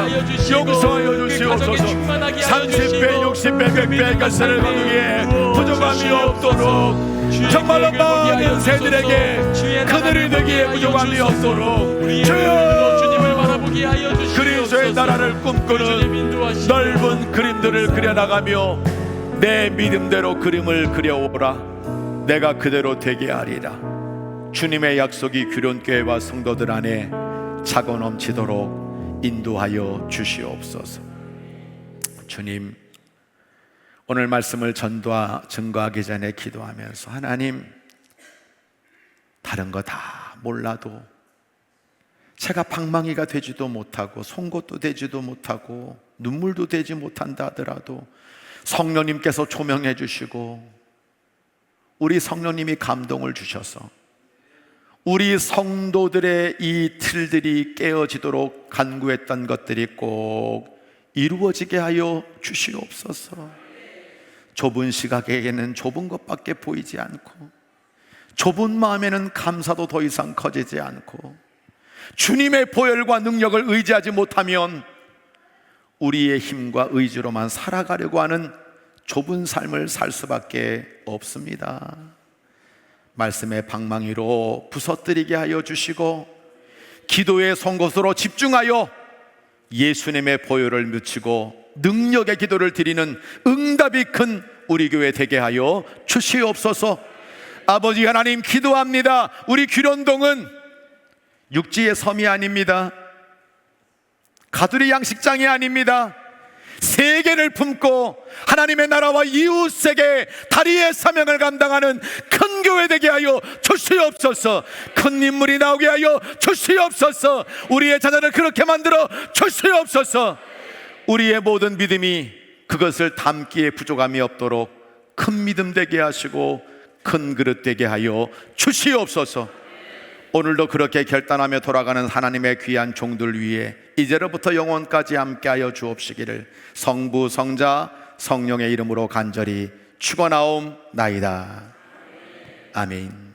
용서하여 주시옵소서. 30배, 60배, 100배 가스를 거두기에 부족함이 없도록 정말로 많은 새들에게 그들이 되기에 부족함이 없도록 주여, 그리스도의 나라를 꿈꾸는 넓은 그림들을 그려나가며 내 믿음대로 그림을 그려오라. 내가 그대로 되게 하리라. 주님의 약속이 규론교회와 성도들 안에 차고 넘치도록 인도하여 주시옵소서. 주님, 오늘 말씀을 증거하기 전에 기도하면서 하나님, 다른 거 다 몰라도 제가 방망이가 되지도 못하고 송곳도 되지도 못하고 눈물도 되지 못한다 하더라도 성령님께서 조명해 주시고 우리 성령님이 감동을 주셔서 우리 성도들의 이 틀들이 깨어지도록 간구했던 것들이 꼭 이루어지게 하여 주시옵소서. 좁은 시각에게는 좁은 것밖에 보이지 않고 좁은 마음에는 감사도 더 이상 커지지 않고 주님의 보혈과 능력을 의지하지 못하면 우리의 힘과 의지로만 살아가려고 하는 좁은 삶을 살 수밖에 없습니다. 말씀의 방망이로 부서뜨리게 하여 주시고 기도의 송곳으로 집중하여 예수님의 보혈을 묻히고 능력의 기도를 드리는 응답이 큰 우리 교회 되게 하여 주시옵소서. 아버지 하나님, 기도합니다. 우리 규련동은 육지의 섬이 아닙니다. 가두리 양식장이 아닙니다. 세계를 품고 하나님의 나라와 이웃에게 다리의 사명을 감당하는 큰 교회 되게 하여 주시옵소서. 큰 인물이 나오게 하여 주시옵소서. 우리의 자녀를 그렇게 만들어 주시옵소서. 우리의 모든 믿음이 그것을 담기에 부족함이 없도록 큰 믿음 되게 하시고 큰 그릇 되게 하여 주시옵소서. 오늘도 그렇게 결단하며 돌아가는 하나님의 귀한 종들 위에 이제로부터 영원까지 함께하여 주옵시기를 성부, 성자, 성령의 이름으로 간절히 축원하옵나이다. 아멘.